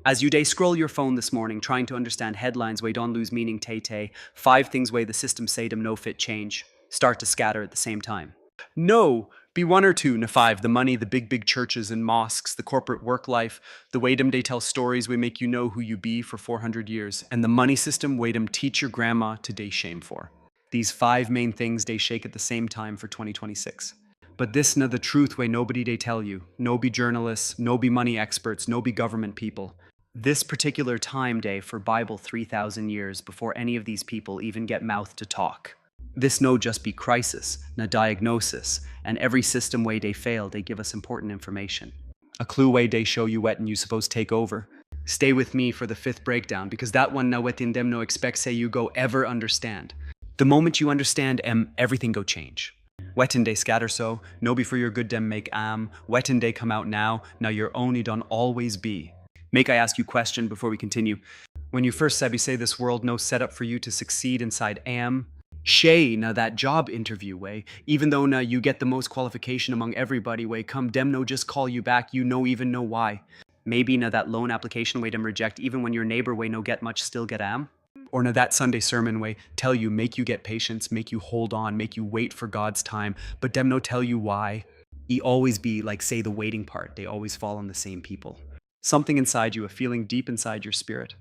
As you day scroll your phone this morning, trying to understand headlines way don't lose meaning tay, 5 things way the system say them no fit change, start to scatter at the same time. No, be one or two, na five, the money, the big churches and mosques, the corporate work life, the way them they tell stories we make you know who you be for 400 years, and the money system way them teach your grandma to day shame for. These 5 main things they shake at the same time for 2026. But this na the truth way nobody they tell you, no be journalists, no be money experts, no be government people. This particular time day for Bible 3,000 years before any of these people even get mouth to talk. This no just be crisis, na diagnosis, and every system way they fail, they give us important information. A clue way they show you what and you suppose take over. Stay with me for the 5th breakdown, because that one na wetin them no expect say you go ever understand. The moment you understand everything go change. Wetin they scatter so, no be for your good dem make wetin they come out now you're only done always be. Make I ask you question before we continue. When you first said you say this world no set up for you to succeed inside Shay, now that job interview way, even though now you get the most qualification among everybody way, come dem no just call you back, you no even know why. Maybe now that loan application way dem reject even when your neighbor way no get much still get Or now that Sunday sermon way tell you make you get patience, make you hold on, make you wait for God's time, but dem no tell you why. E always be like say the waiting part, they always fall on the same people. Something inside you, a feeling deep inside your spirit.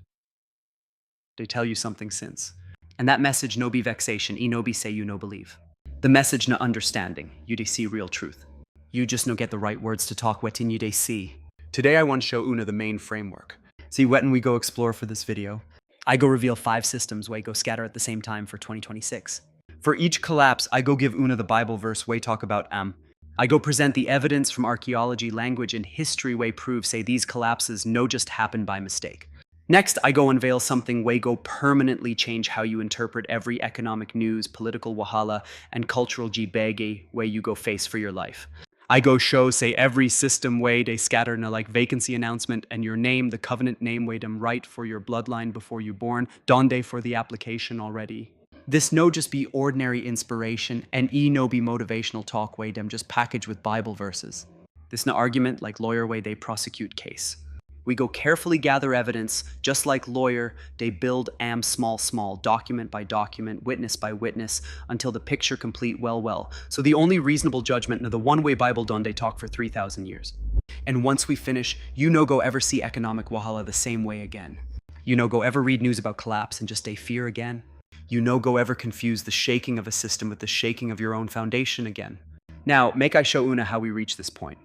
They tell you something since. And that message no be vexation, no be say you no believe. The message no understanding, you de see real truth. You just no get the right words to talk wetin you de see. Today I want to show Una the main framework. See wetin we go explore for this video. I go reveal 5 systems way go scatter at the same time for 2026. For each collapse, I go give Una the Bible verse way talk about I go present the evidence from archaeology, language, and history way prove say these collapses no just happen by mistake. Next, I go unveil something way go permanently change how you interpret every economic news, political wahala, and cultural jibege way you go face for your life. I go show say every system way they scatter na like vacancy announcement and your name, the covenant name way them right for your bloodline before you born, donde for the application already. This no just be ordinary inspiration and no be motivational talk way them just package with Bible verses. This no argument like lawyer way they prosecute case. We go carefully gather evidence, just like lawyer, they build small, document by document, witness by witness, until the picture complete well. So the only reasonable judgment, the one-way Bible done they talk for 3,000 years. And once we finish, you no go ever see economic wahala the same way again. You no go ever read news about collapse and just stay fear again. You no go ever confuse the shaking of a system with the shaking of your own foundation again. Now, make I show Una how we reach this point.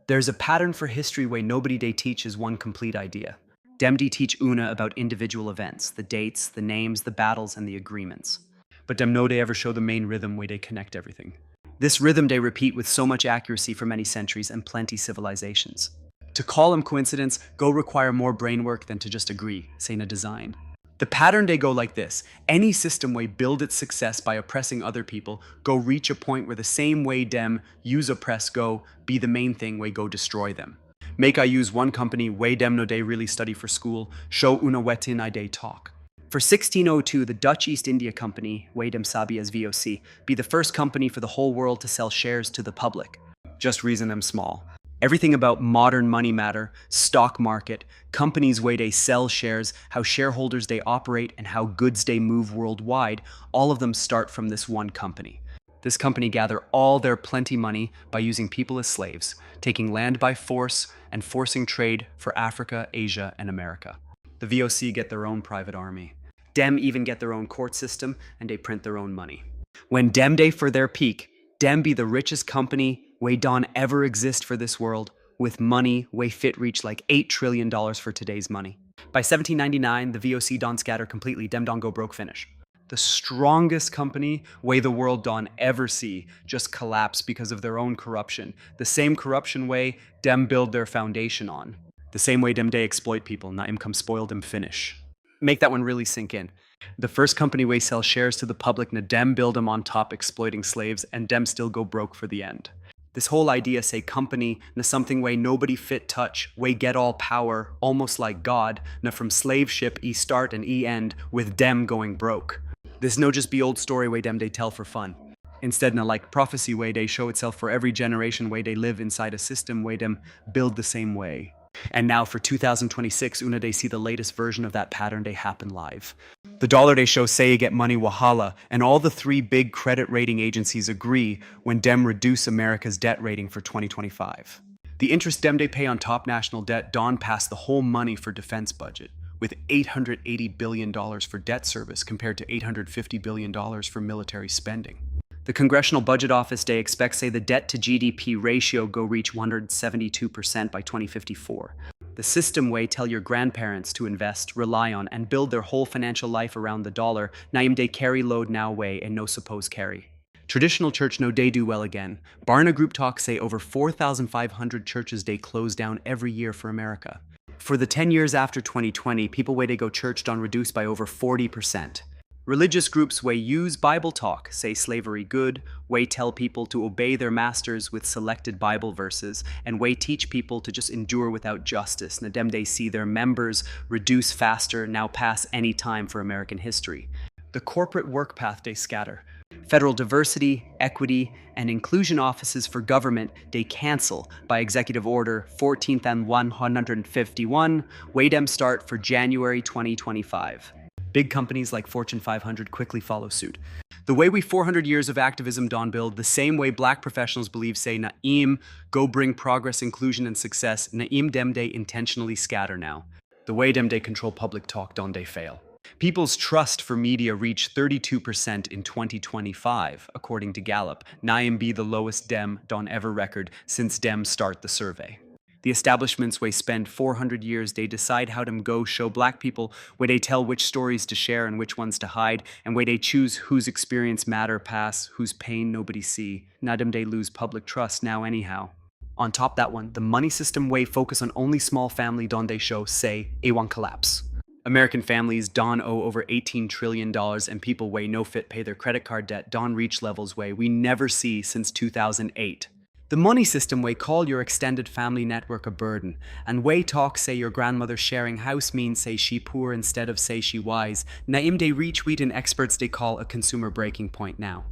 There's a pattern for history way nobody they teach is one complete idea. Dem teach Una about individual events, the dates, the names, the battles, and the agreements. But dem no they ever show the main rhythm way they connect everything. This rhythm they repeat with so much accuracy for many centuries and plenty civilizations. To call them coincidence, go require more brain work than to just agree, say na design. The pattern they go like this. Any system way build its success by oppressing other people, go reach a point where the same way dem use oppress go be the main thing way go destroy them. Make I use one company way dem no day really study for school, show una wetin I day talk. For 1602, the Dutch East India Company, way dem sabi as VOC, be the first company for the whole world to sell shares to the public. Just reason them small. Everything about modern money matter, stock market, companies way they sell shares, how shareholders they operate, and how goods they move worldwide, all of them start from this one company. This company gather all their plenty money by using people as slaves, taking land by force, and forcing trade for Africa, Asia, and America. The VOC get their own private army. Dem even get their own court system, and they print their own money. When Dem day for their peak, Dem be the richest company way don ever exist for this world, with money way fit reach like $8 trillion for today's money. By 1799, the VOC don scatter completely, Dem don go broke finish. The strongest company way the world don ever see just collapse because of their own corruption. The same corruption way Dem build their foundation on. The same way Dem day exploit people, na im come spoil Dem finish. Make that one really sink in. The first company way sell shares to the public, na Dem build them on top exploiting slaves, and Dem still go broke for the end. This whole idea say company na something way nobody fit touch, way get all power, almost like God, na from slave ship start and end with Dem going broke. This no just be old story way Dem they tell for fun. Instead na like prophecy way they show itself for every generation way they live inside a system way Dem build the same way. And now for 2026, una they see the latest version of that pattern they happen live. The dollar they show say you get money Wahala, and all the three big credit rating agencies agree when dem reduce America's debt rating for 2025. The interest dem they pay on top national debt don past the whole money for defense budget, with $880 billion for debt service compared to $850 billion for military spending. The Congressional Budget Office they expect say the debt to GDP ratio go reach 172% by 2054. The system way tell your grandparents to invest, rely on, and build their whole financial life around the dollar, naim they carry load now way and no suppose carry. Traditional church no day do well again. Barna Group talk say over 4,500 churches they close down every year for America. For the 10 years after 2020, people way they go church don reduce by over 40%. Religious groups way use Bible talk, say slavery good, way tell people to obey their masters with selected Bible verses, and way teach people to just endure without justice. Nadem they see their members reduce faster, now pass any time for American history. The corporate work path they scatter. Federal diversity, equity, and inclusion offices for government they cancel by Executive Order 14th and 151, way dem start for January 2025. Big companies like Fortune 500 quickly follow suit. The way we 400 years of activism don build, the same way black professionals believe say Naim go bring progress, inclusion, and success, Naim dem day intentionally scatter now. The way dem day control public talk don they fail. People's trust for media reached 32% in 2025, according to Gallup. Naim be the lowest dem don ever record since dem start the survey. The establishments way spend 400 years they decide how to go show black people, where they tell which stories to share and which ones to hide, and where they choose whose experience matter pass, whose pain nobody see. Nadem they lose public trust now anyhow. On top that one, the money system way focus on only small family don they show say A1 collapse. American families don owe over $18 trillion and people way no fit pay their credit card debt don reach levels way we never see since 2008. The money system way call your extended family network a burden, and way talk say your grandmother sharing house means say she poor instead of say she wise. Naim they reach wheat and experts they call a consumer breaking point now.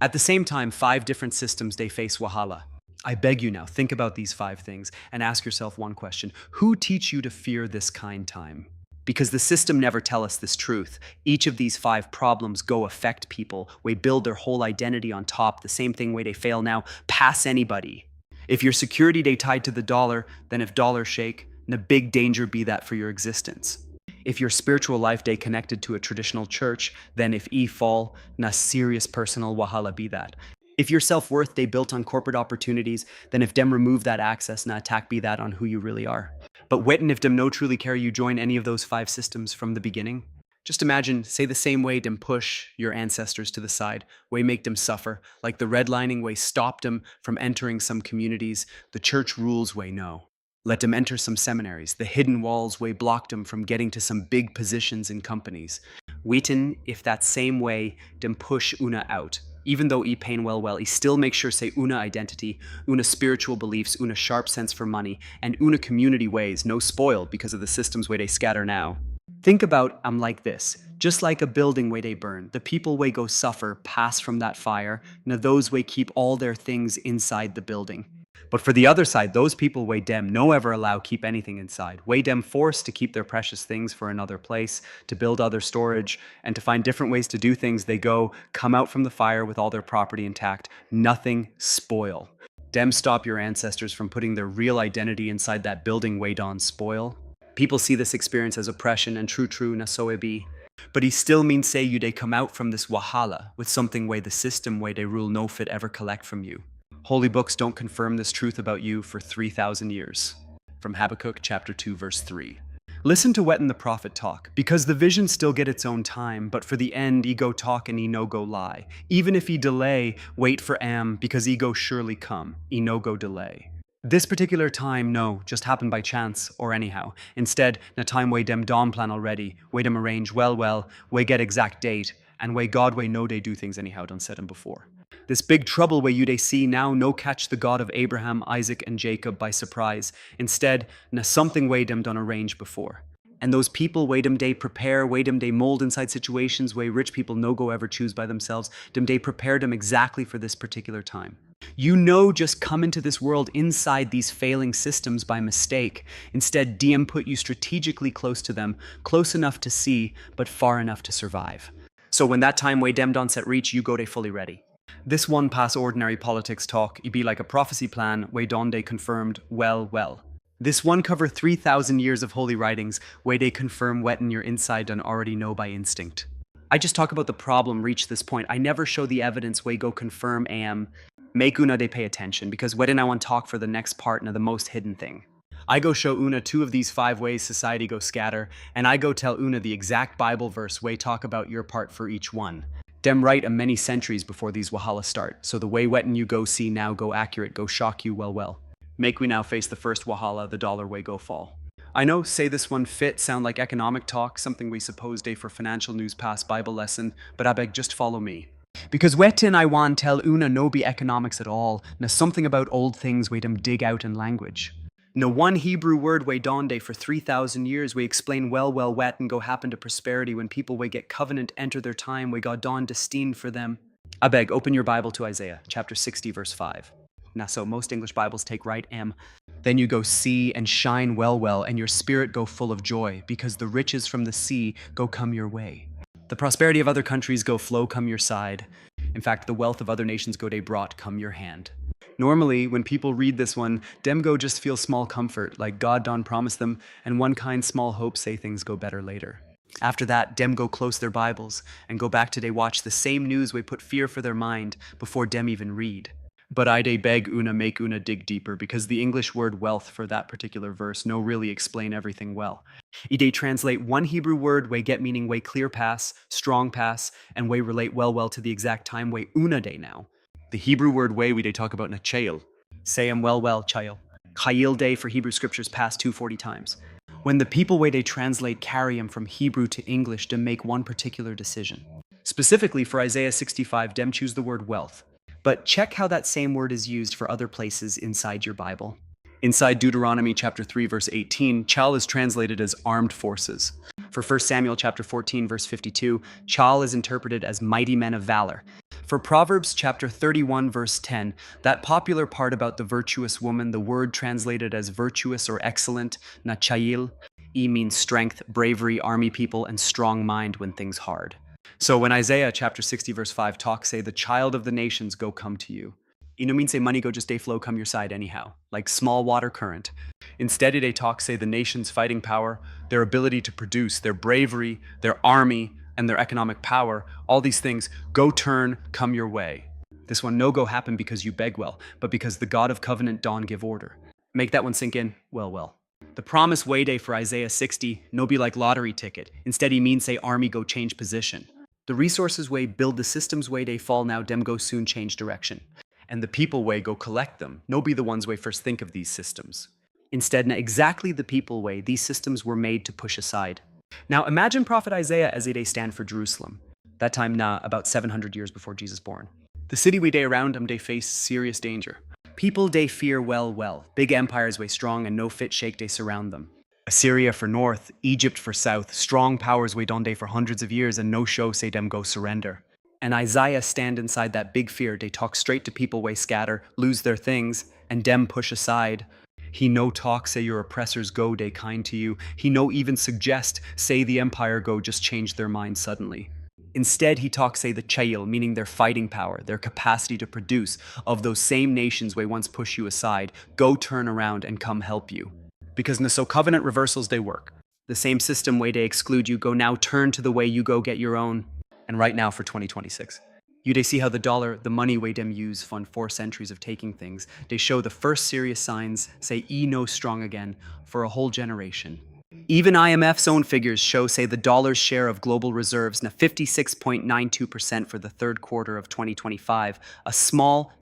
At the same time, 5 different systems they face Wahala. I beg you now, think about these 5 things and ask yourself one question. Who teach you to fear this kind time? Because the system never tell us this truth. Each of these 5 problems go affect people, way build their whole identity on top, the same thing way they fail now, pass anybody. If your security they tied to the dollar, then if dollar shake, na big danger be that for your existence. If your spiritual life they connected to a traditional church, then if fall, na serious personal Wahala be that. If your self-worth they built on corporate opportunities, then if dem remove that access, na attack be that on who you really are. But wetin if dem no truly care you join any of those 5 systems from the beginning? Just imagine, say the same way dem push your ancestors to the side, way make them suffer, like the redlining way stopped them from entering some communities, the church rules way no. Let them enter some seminaries, the hidden walls way blocked them from getting to some big positions in companies. Wetin if that same way dem push una out. Even though pain well, he still makes sure say una identity, una spiritual beliefs, una sharp sense for money, and una community ways no spoiled because of the systems way they scatter now. Think about like this. Just like a building way they burn, the people way go suffer, pass from that fire, na those way keep all their things inside the building. But for the other side, those people way dem no ever allow keep anything inside. Way dem forced to keep their precious things for another place, to build other storage, and to find different ways to do things. They go, come out from the fire with all their property intact, nothing spoil. Dem stop your ancestors from putting their real identity inside that building way don spoil. People see this experience as oppression and true na so it be. But he still means say you they come out from this Wahala with something way the system way they rule no fit ever collect from you. Holy books don't confirm this truth about you for 3,000 years. From Habakkuk chapter 2 verse 3. Listen to Wetin the prophet talk, because the vision still get its own time, but for the end go talk and no go lie. Even if delay, wait for because go surely come, no go delay. This particular time, no, just happened by chance or anyhow. Instead, na time way dem dawn plan already, way dem arrange well, way get exact date, and way God way no day do things anyhow done said him before. This big trouble way you they see now no catch the God of Abraham, Isaac, and Jacob by surprise. Instead, na something way dem done arrange before. And those people way dem they prepare, way dem they mold inside situations way rich people no go ever choose by themselves, dem they prepare them exactly for this particular time. You know just come into this world inside these failing systems by mistake. Instead, DM put you strategically close to them, close enough to see, but far enough to survive. So when that time way dem don set reach, you go de fully ready. This one pass ordinary politics talk, it be like a prophecy plan, way don de confirmed, well. This one cover 3,000 years of holy writings, way they confirm wet in your inside done already know by instinct. I just talk about the problem reach this point. I never show the evidence way go confirm am. Make una de pay attention, because when I want talk for the next part and the most hidden thing. I go show una 2 of these 5 ways society go scatter, and I go tell una the exact Bible verse way talk about your part for each one. Dem right a many centuries before these Wahala start, so the way wetin you go see now go accurate, go shock you well. Make we now face the first Wahala, the dollar way go fall. I know, say this one fit, sound like economic talk, something we suppose day for financial news past Bible lesson, but I beg just follow me. Because wetin I want tell una no be economics at all, na something about old things we dem dig out in language. No one Hebrew word way dawn day for 3,000 years we explain well wet and go happen to prosperity when people way get covenant enter their time we God dawn destined for them. I beg, open your Bible to Isaiah, chapter 60, verse 5. Now so most English Bibles take right M. Then you go see and shine well, and your spirit go full of joy, because the riches from the sea go come your way. The prosperity of other countries go flow come your side. In fact, the wealth of other nations go they brought come your hand. Normally, when people read this one, dem go just feel small comfort, like God don promise them, and one kind small hope say things go better later. After that, dem go close their Bibles, and go back to they watch the same news we put fear for their mind, before dem even read. But I dey beg una make una dig deeper, because the English word wealth for that particular verse no really explain everything well. I dey translate one Hebrew word way get meaning way clear pass, strong pass, and way relate well to the exact time way una day now. The Hebrew word way we dey talk about na chayil. Say am well, chayil. Chayil day for Hebrew scriptures past 240 times. When the people way they translate carry em from Hebrew to English to make one particular decision. Specifically for Isaiah 65, dem choose the word wealth. But check how that same word is used for other places inside your Bible. Inside Deuteronomy chapter 3 verse 18, chal is translated as armed forces. For 1 Samuel chapter 14 verse 52, chal is interpreted as mighty men of valor. For Proverbs chapter 31 verse 10, that popular part about the virtuous woman, the word translated as virtuous or excellent, na chayil, means strength, bravery, army people, and strong mind when things hard. So when Isaiah chapter 60 verse 5 talks say the child of the nations go come to you. You know mean say money go just day flow come your side anyhow, like small water current. Instead they talk say the nation's fighting power, their ability to produce, their bravery, their army, and their economic power, all these things go turn come your way. This one no go happen because you beg well, but because the God of covenant dawn give order. Make that one sink in, well. The promise way day for Isaiah 60 no be like lottery ticket. Instead he means say army go change position. The resources way build the systems way they fall now dem go soon change direction. And the people way go collect them, no be the ones way first think of these systems. Instead, na exactly the people way these systems were made to push aside. Now imagine prophet Isaiah as they stand for Jerusalem. That time na about 700 years before Jesus born. The city we day around them they face serious danger. People they fear well. Big empires way strong and no fit shake they surround them. Assyria for north, Egypt for south, strong powers way don day for hundreds of years and no show say dem go surrender. And Isaiah stand inside that big fear, they talk straight to people way scatter, lose their things, and dem push aside. He no talk say your oppressors go day kind to you, he no even suggest say the empire go just change their mind suddenly. Instead he talk say the chayil, meaning their fighting power, their capacity to produce, of those same nations way once push you aside, go turn around and come help you. Because na so covenant reversals they work. The same system way they exclude you go now turn to the way you go get your own. And right now for 2026. You they see how the dollar, the money way dem use fund 4 centuries of taking things. They show the first serious signs, say no strong again, for a whole generation. Even IMF's own figures show say the dollar's share of global reserves na 56.92% for the third quarter of 2025, a small,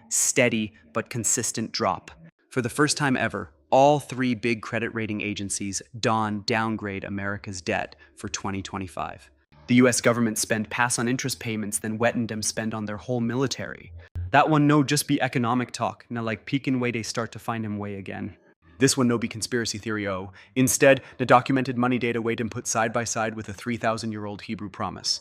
steady, but consistent drop. For the first time ever, all 3 big credit rating agencies downgrade America's debt for 2025. The US government spend pass on interest payments than wetin dem spend on their whole military. That one no just be economic talk, na like peeking way they start to find him way again. This one no be conspiracy theory Instead, the documented money data way dem put side by side with a 3,000-year-old Hebrew promise.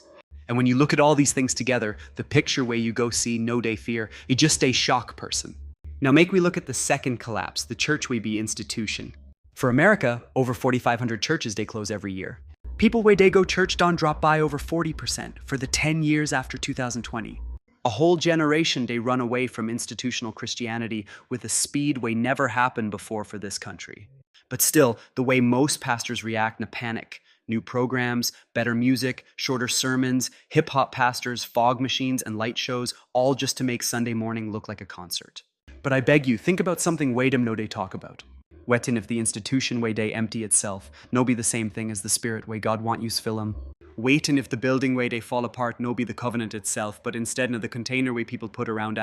And when you look at all these things together, the picture way you go see no day fear, you just a shock person. Now make we look at the second collapse, the church we be institution. For America, over 4,500 churches they close every year. People way they go church don drop by over 40% for the 10 years after 2020. A whole generation they run away from institutional Christianity with a speed way never happened before for this country. But still, the way most pastors react na panic. New programs, better music, shorter sermons, hip-hop pastors, fog machines, and light shows, all just to make Sunday morning look like a concert. But I beg you, think about something way dem no they talk about. Wetin if the institution way they empty itself, no be the same thing as the spirit way God want use fill 'em. Waitin' if the building way they fall apart no be the covenant itself, but instead of the container way people put around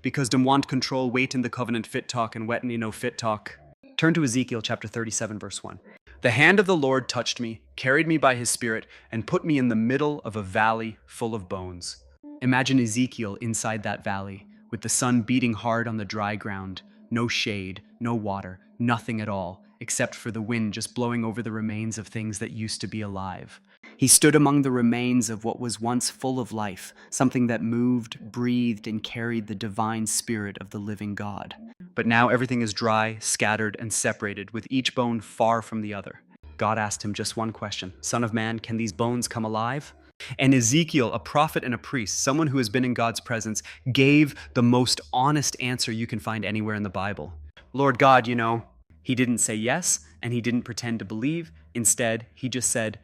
because dem want control, waitin' the covenant fit talk and wetin you know fit talk. Turn to Ezekiel chapter 37 verse 1. The hand of the Lord touched me, carried me by his spirit, and put me in the middle of a valley full of bones. Imagine Ezekiel inside that valley, with the sun beating hard on the dry ground, no shade, no water, nothing at all, except for the wind just blowing over the remains of things that used to be alive. He stood among the remains of what was once full of life, something that moved, breathed, and carried the divine spirit of the living God. But now everything is dry, scattered, and separated, with each bone far from the other. God asked him just one question: Son of man, can these bones come alive? And Ezekiel, a prophet and a priest, someone who has been in God's presence, gave the most honest answer you can find anywhere in the Bible. Lord God, he didn't say yes, and he didn't pretend to believe. Instead, he just said,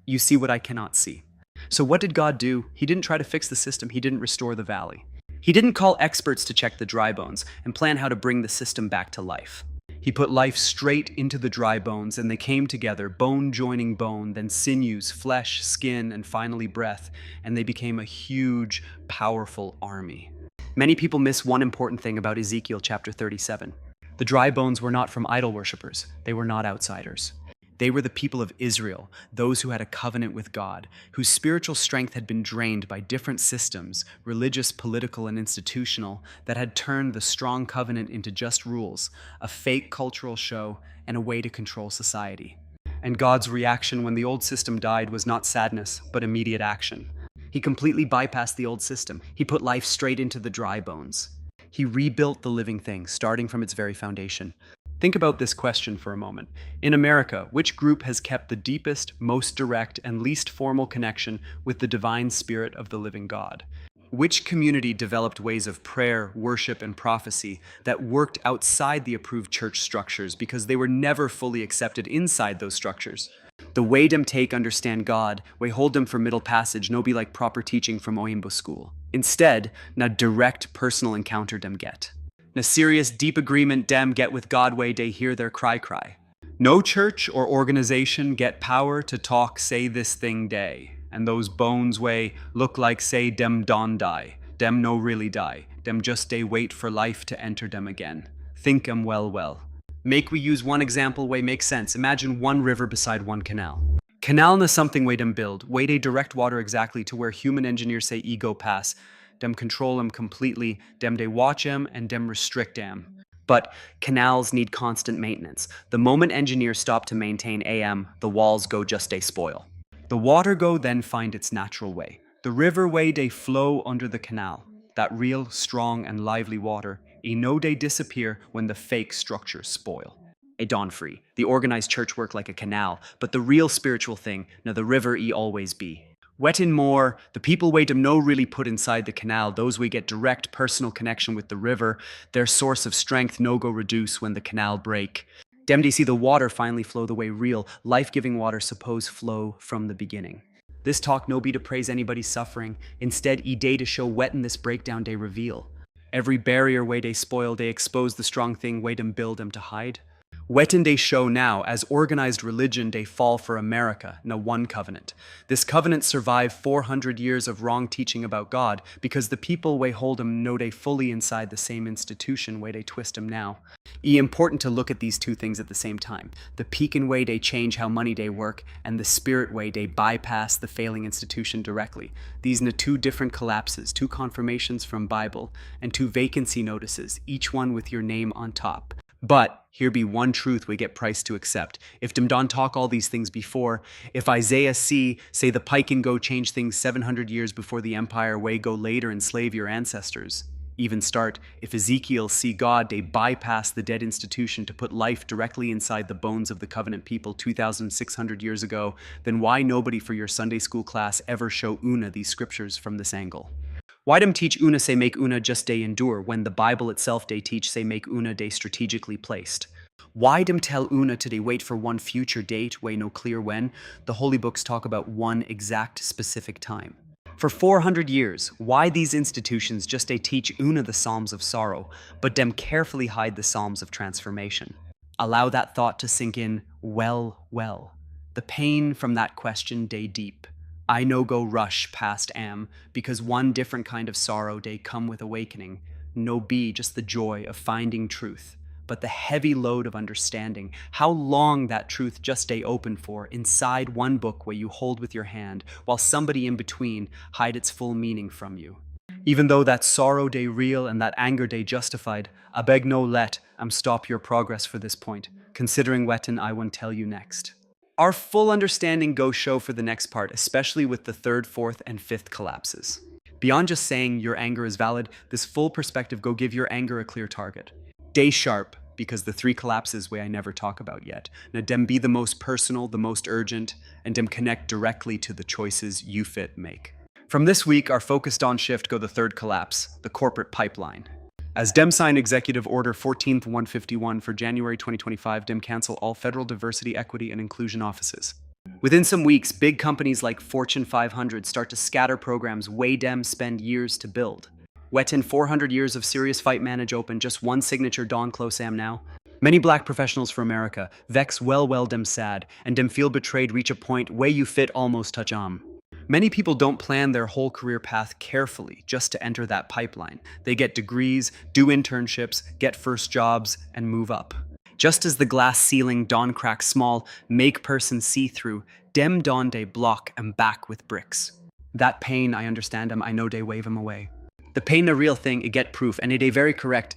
you see what I cannot see. So what did God do? He didn't try to fix the system. He didn't restore the valley. He didn't call experts to check the dry bones and plan how to bring the system back to life. He put life straight into the dry bones, and they came together, bone joining bone, then sinews, flesh, skin, and finally breath, and they became a huge, powerful army. Many people miss one important thing about Ezekiel chapter 37. The dry bones were not from idol worshippers. They were not outsiders. They were the people of Israel, those who had a covenant with God, whose spiritual strength had been drained by different systems, religious, political, and institutional, that had turned the strong covenant into just rules, a fake cultural show, and a way to control society. And God's reaction when the old system died was not sadness, but immediate action. He completely bypassed the old system. He put life straight into the dry bones. He rebuilt the living thing, starting from its very foundation. Think about this question for a moment. In America, which group has kept the deepest, most direct, and least formal connection with the divine spirit of the living God? Which community developed ways of prayer, worship, and prophecy that worked outside the approved church structures because they were never fully accepted inside those structures? The way dem take understand God, way hold dem for middle passage, no be like proper teaching from Oyimbo school. Instead, na direct personal encounter dem get. Na serious deep agreement dem get with God way they hear their cry. No church or organization get power to talk say this thing day. And those bones way look like say dem don die. Dem no really die. Dem just day wait for life to enter dem again. Think em well. Make we use one example way make sense. Imagine one river beside one canal. Canal na something way dem build. Way they direct water exactly to where human engineers say ego pass. Dem control em completely, dem they watch em, and dem restrict em. But canals need constant maintenance. The moment engineers stop to maintain AM, the walls go just a spoil. The water go then find its natural way. The river way they flow under the canal. That real, strong, and lively water, no they disappear when the fake structures spoil. A dawn free. The organized church work like a canal, but the real spiritual thing, na the river always be. Wet in more, the people way dem no really put inside the canal, those we get direct personal connection with the river, their source of strength no go reduce when the canal break. Dem they see the water finally flow the way real, life-giving water suppose flow from the beginning. This talk no be to praise anybody's suffering, instead day to show wet in this breakdown they reveal. Every barrier way they spoil, they expose the strong thing way dem build them to hide. Wetin they show now, as organized religion they fall for America, na one covenant. This covenant survived 400 years of wrong teaching about God because the people way hold them no they fully inside the same institution way they twist them now. Important to look at these two things at the same time. The Pekin way they change how money they work, and the spirit way they bypass the failing institution directly. These na two different collapses, two confirmations from Bible, and two vacancy notices, each one with your name on top. But here be one truth we get priced to accept. If dem don talk all these things before, if Isaiah see, say the pike and go change things 700 years before the empire way go later enslave your ancestors. Even start, if Ezekiel see God, they bypass the dead institution to put life directly inside the bones of the covenant people 2,600 years ago, then why nobody for your Sunday school class ever show Una these scriptures from this angle? Why dem teach Una say make Una just day endure when the Bible itself they teach say make Una day strategically placed? Why dem tell Una to they wait for one future date way no clear when? The holy books talk about one exact specific time. For 400 years, why these institutions just they teach Una the Psalms of sorrow, but dem carefully hide the Psalms of transformation? Allow that thought to sink in, well. The pain from that question day deep. I no go rush past am, because one different kind of sorrow day come with awakening, no be just the joy of finding truth, but the heavy load of understanding, how long that truth just day open for, inside one book where you hold with your hand, while somebody in between hide its full meaning from you. Even though that sorrow day real and that anger day justified, I beg no let am stop your progress for this point, considering wetin I won't tell you next. Our full understanding go show for the next part, especially with the third, fourth, and fifth collapses. Beyond just saying your anger is valid, this full perspective go give your anger a clear target. Day sharp, because the three collapses way I never talk about yet. Now dem be the most personal, the most urgent, and dem connect directly to the choices you fit make. From this week, our focused on shift go the third collapse, the corporate pipeline. As Dem sign Executive Order 14th 151 for January 2025, Dem cancel all federal diversity, equity, and inclusion offices. Within some weeks, big companies like Fortune 500 start to scatter programs way Dem spend years to build. Wetin 400 years of serious fight manage open, just one signature Don close am now. Many black professionals for America vex well dem sad, and dem feel betrayed reach a point way you fit almost touch Many people don't plan their whole career path carefully just to enter that pipeline. They get degrees, do internships, get first jobs, and move up. Just as the glass ceiling don crack small, make person see through, dem don de block and back with bricks. That pain, I understand I know they wave him away. The pain a real thing, it get proof, and it a very correct.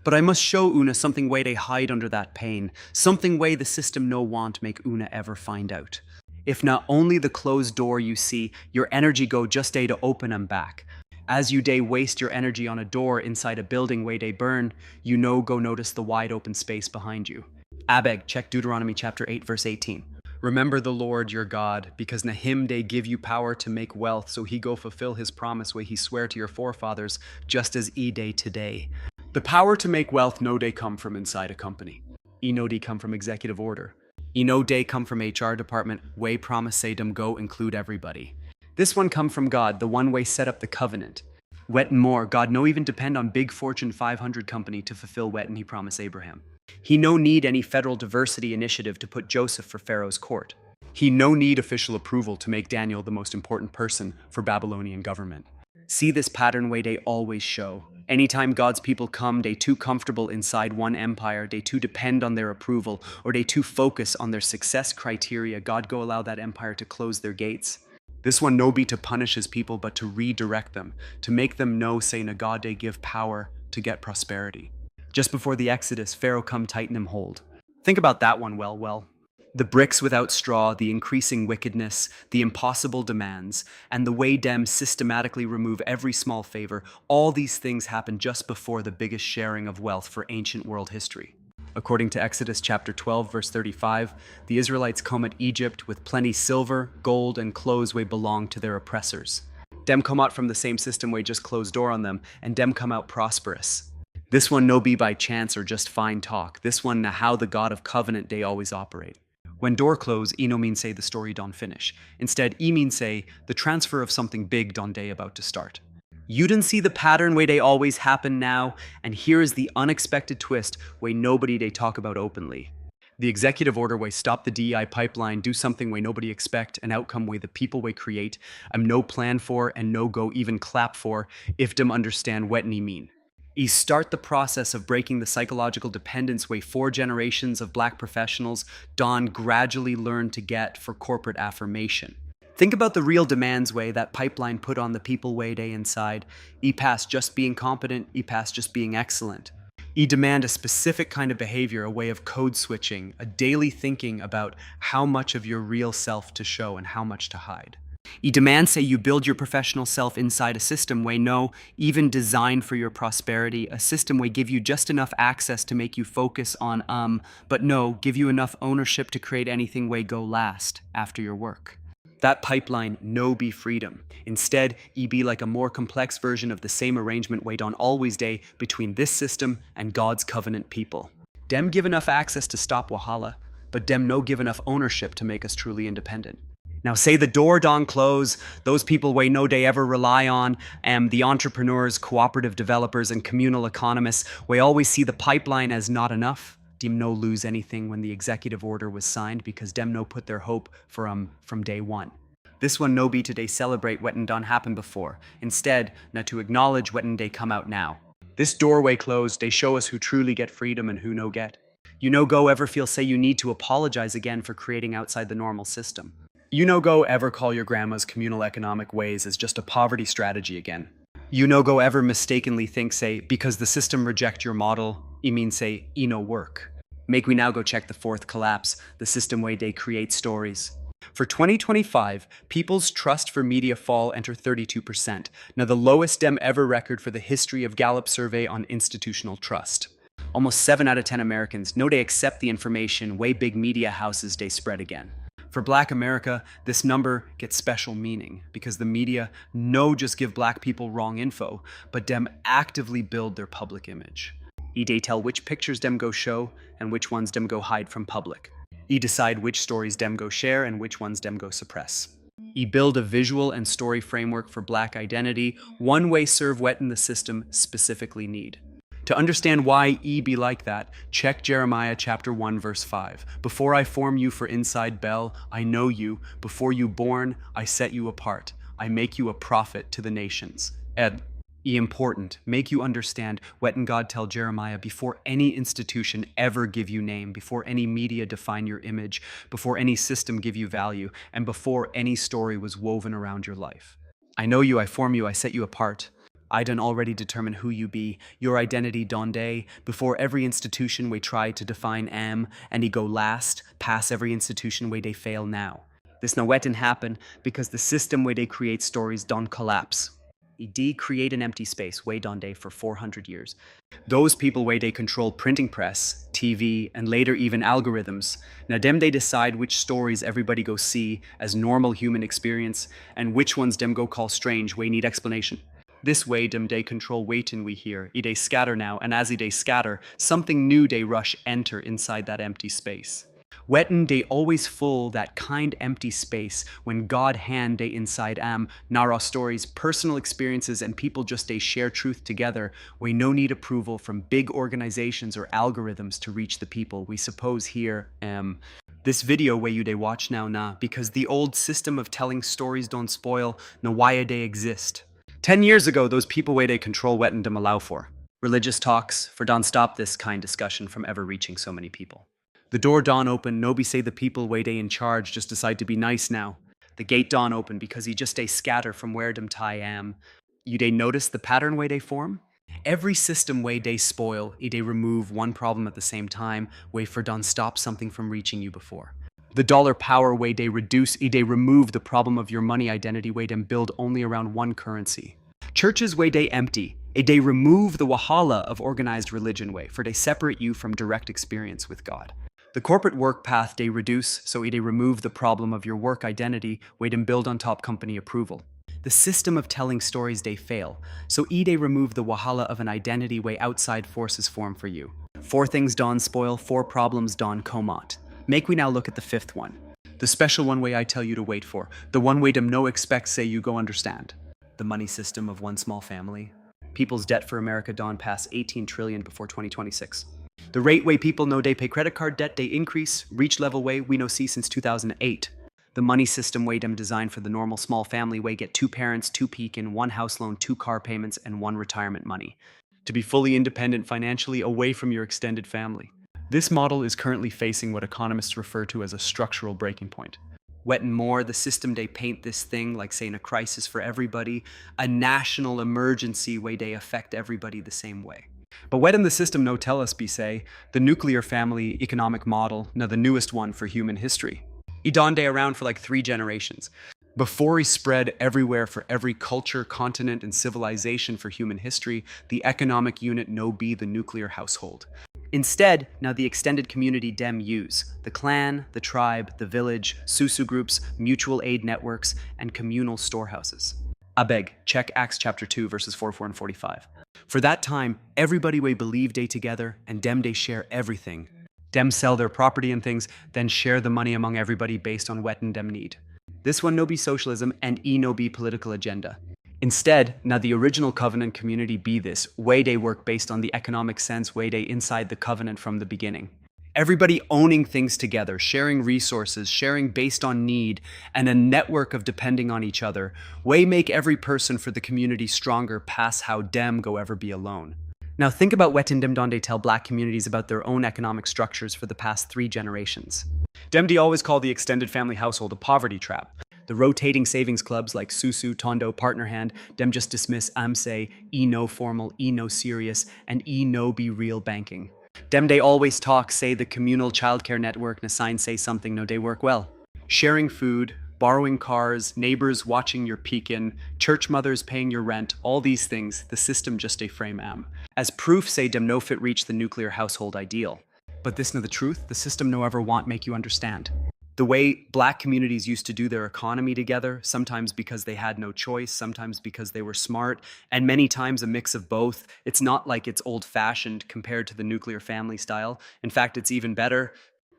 But I must show Una something way they hide under that pain, something way the system no want make Una ever find out. If not only the closed door you see, your energy go just day to open them back. As you day waste your energy on a door inside a building way they burn, you know go notice the wide open space behind you. Abeg, check Deuteronomy chapter 8 verse 18. Remember the Lord your God, because na him they give you power to make wealth, so he go fulfill his promise way he swear to your forefathers, just as e day today. The power to make wealth no day come from inside a company. E no day come from executive order. E no day come from HR department, way promise say dem go include everybody. This one come from God, the one way set up the covenant. Wet and more, God no even depend on big Fortune 500 company to fulfill wetin he promised Abraham. He no need any federal diversity initiative to put Joseph for Pharaoh's court. He no need official approval to make Daniel the most important person for Babylonian government. See this pattern way they always show. Anytime God's people come, they too comfortable inside one empire, they too depend on their approval, or they too focus on their success criteria, God go allow that empire to close their gates. This one no be to punish his people, but to redirect them, to make them know, say, na God they give power to get prosperity. Just before the Exodus, Pharaoh come tighten him hold. Think about that one well. The bricks without straw, the increasing wickedness, the impossible demands, and the way dem systematically remove every small favor, all these things happen just before the biggest sharing of wealth for ancient world history. According to Exodus chapter 12, verse 35, the Israelites come at Egypt with plenty silver, gold, and clothes way belong to their oppressors. Dem come out from the same system way just closed door on them, and dem come out prosperous. This one no be by chance or just fine talk. This one na how the God of covenant they always operate. When door close, e no mean say the story don't finish. Instead, e mean say the transfer of something big don day about to start. You didn't see the pattern way they always happen now, and here is the unexpected twist way nobody they talk about openly. The executive order way stop the DEI pipeline, do something way nobody expect, an outcome way the people way create, no plan for and no go even clap for, if dem understand what ni mean. E start the process of breaking the psychological dependence way 4 generations of black professionals don gradually learn to get for corporate affirmation. Think about the real demands way that pipeline put on the people way day inside. E past just being competent, e past just being excellent. Demand a specific kind of behavior, a way of code switching, a daily thinking about how much of your real self to show and how much to hide. Demand say you build your professional self inside a system way no, even designed for your prosperity, a system way give you just enough access to make you focus on but no, give you enough ownership to create anything way go last after your work. That pipeline no be freedom. Instead, be like a more complex version of the same arrangement wait on always day between this system and God's covenant people. Dem give enough access to stop Wahala, but dem no give enough ownership to make us truly independent. Now say the door don't close, those people way no day ever rely on, the entrepreneurs, cooperative developers, and communal economists, we always see the pipeline as not enough. Dem no lose anything when the executive order was signed because dem no put their hope from day one. This one no be today celebrate wetin done happened before. Instead, na to acknowledge wetin they come out now. This doorway closed, they show us who truly get freedom and who no get. You no go ever feel say you need to apologize again for creating outside the normal system. You no go ever call your grandma's communal economic ways as just a poverty strategy again. You no go ever mistakenly think, say, because the system reject your model, mean say, no work. Make we now go check the fourth collapse, the system way they create stories. For 2025, people's trust for media fall enter 32%, now the lowest dem ever record for the history of Gallup survey on institutional trust. Almost 7 out of 10 Americans know they accept the information way big media houses they spread again. For Black America, this number gets special meaning because the media no just give Black people wrong info, but dem actively build their public image. They tell which pictures dem go show and which ones dem go hide from public. Decide which stories dem go share and which ones dem go suppress. Build a visual and story framework for Black identity, one way serve wetin the system specifically need. To understand why be like that, check Jeremiah chapter 1 verse 5. Before I form you for inside Bel, I know you. Before you born, I set you apart. I make you a prophet to the nations. Important, make you understand wetin God tell Jeremiah before any institution ever give you name, before any media define your image, before any system give you value, and before any story was woven around your life. I know you, I form you, I set you apart. I done already determine who you be, your identity donde, before every institution we try to define and he go last, pass every institution where they fail now. This no wetin happen because the system where they create stories don't collapse. Create an empty space way donde for 400 years. Those people way they control printing press, TV, and later even algorithms. Now dem they decide which stories everybody go see as normal human experience and which ones dem go call strange way need explanation. This way, dem they control waitin we hear, they scatter now, and as they scatter, something new they rush enter inside that empty space. Wetin they always full that kind empty space when God hand they inside nara stories, personal experiences, and people just they share truth together, we no need approval from big organizations or algorithms to reach the people we suppose here this video where you they watch now because the old system of telling stories don't spoil, no why they exist. 10 years ago, those people way they control wetin dem allow for. Religious talks, for don't stop this kind discussion from ever reaching so many people. The door dawn open, no be say the people way they in charge just decide to be nice now. The gate dawn open because he just they scatter from where dem tie am. You they notice the pattern way they form? Every system way they spoil, they remove one problem at the same time, way for don't stop something from reaching you before. The dollar power way they reduce, they remove the problem of your money identity way them build only around one currency. Churches way they empty, they remove the wahala of organized religion way, for they separate you from direct experience with God. The corporate work path they reduce, so they remove the problem of your work identity way them build on top company approval. The system of telling stories they fail, so they remove the wahala of an identity way outside forces form for you. 4 things dawn spoil, 4 problems dawn comot. Make we now look at the 5th one. The special one way I tell you to wait for. The one way dem no expect say you go understand. The money system of one small family. People's debt for America dawn pass 18 trillion before 2026. The rate way people know they pay credit card debt they increase, reach level way we no see since 2008. The money system way dem designed for the normal small family way get 2 parents, 2 pekin, 1 house loan, 2 car payments, and 1 retirement money. To be fully independent financially away from your extended family. This model is currently facing what economists refer to as a structural breaking point. Wetin more, the system they paint this thing like saying a crisis for everybody, a national emergency way they affect everybody the same way. But what in the system no tell us be say, the nuclear family economic model, now the newest one for human history. He donned around for like 3 generations. Before he spread everywhere for every culture, continent, and civilization for human history, the economic unit no be the nuclear household. Instead, now the extended community dem use the clan, the tribe, the village, susu groups, mutual aid networks, and communal storehouses. Abeg, check Acts chapter 2, verses 44 and 45. For that time, everybody way believe day together, and dem they share everything. Dem sell their property and things, then share the money among everybody based on what and dem need. This one no be socialism, and no be political agenda. Instead, now the original covenant community be this, way they work based on the economic sense way they inside the covenant from the beginning. Everybody owning things together, sharing resources, sharing based on need, and a network of depending on each other, way make every person for the community stronger past how dem go ever be alone. Now think about what dem donde tell black communities about their own economic structures for the past 3 generations. Dem de always call the extended family household a poverty trap. The rotating savings clubs like Susu, Tondo, Partner Hand, dem just dismiss AMSE, no formal, no serious, and no be real banking. Dem they always talk, say the communal childcare network na sign say something no they work well. Sharing food, borrowing cars, neighbors watching your peekin, church mothers paying your rent, all these things, the system just a frame am. As proof say dem no fit reach the nuclear household ideal. But this no the truth, the system no ever want make you understand. The way black communities used to do their economy together, sometimes because they had no choice, sometimes because they were smart, and many times a mix of both. It's not like it's old-fashioned compared to the nuclear family style. In fact, it's even better.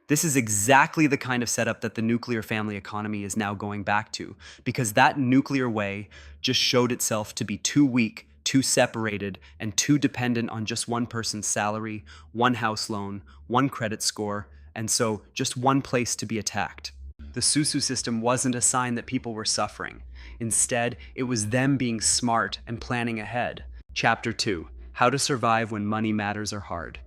This is exactly the kind of setup that the nuclear family economy is now going back to, because that nuclear way just showed itself to be too weak, too separated, and too dependent on just one person's salary, one house loan, one credit score, and so just one place to be attacked. The Susu system wasn't a sign that people were suffering. Instead, it was them being smart and planning ahead. Chapter 2, How to Survive When Money Matters Are Hard.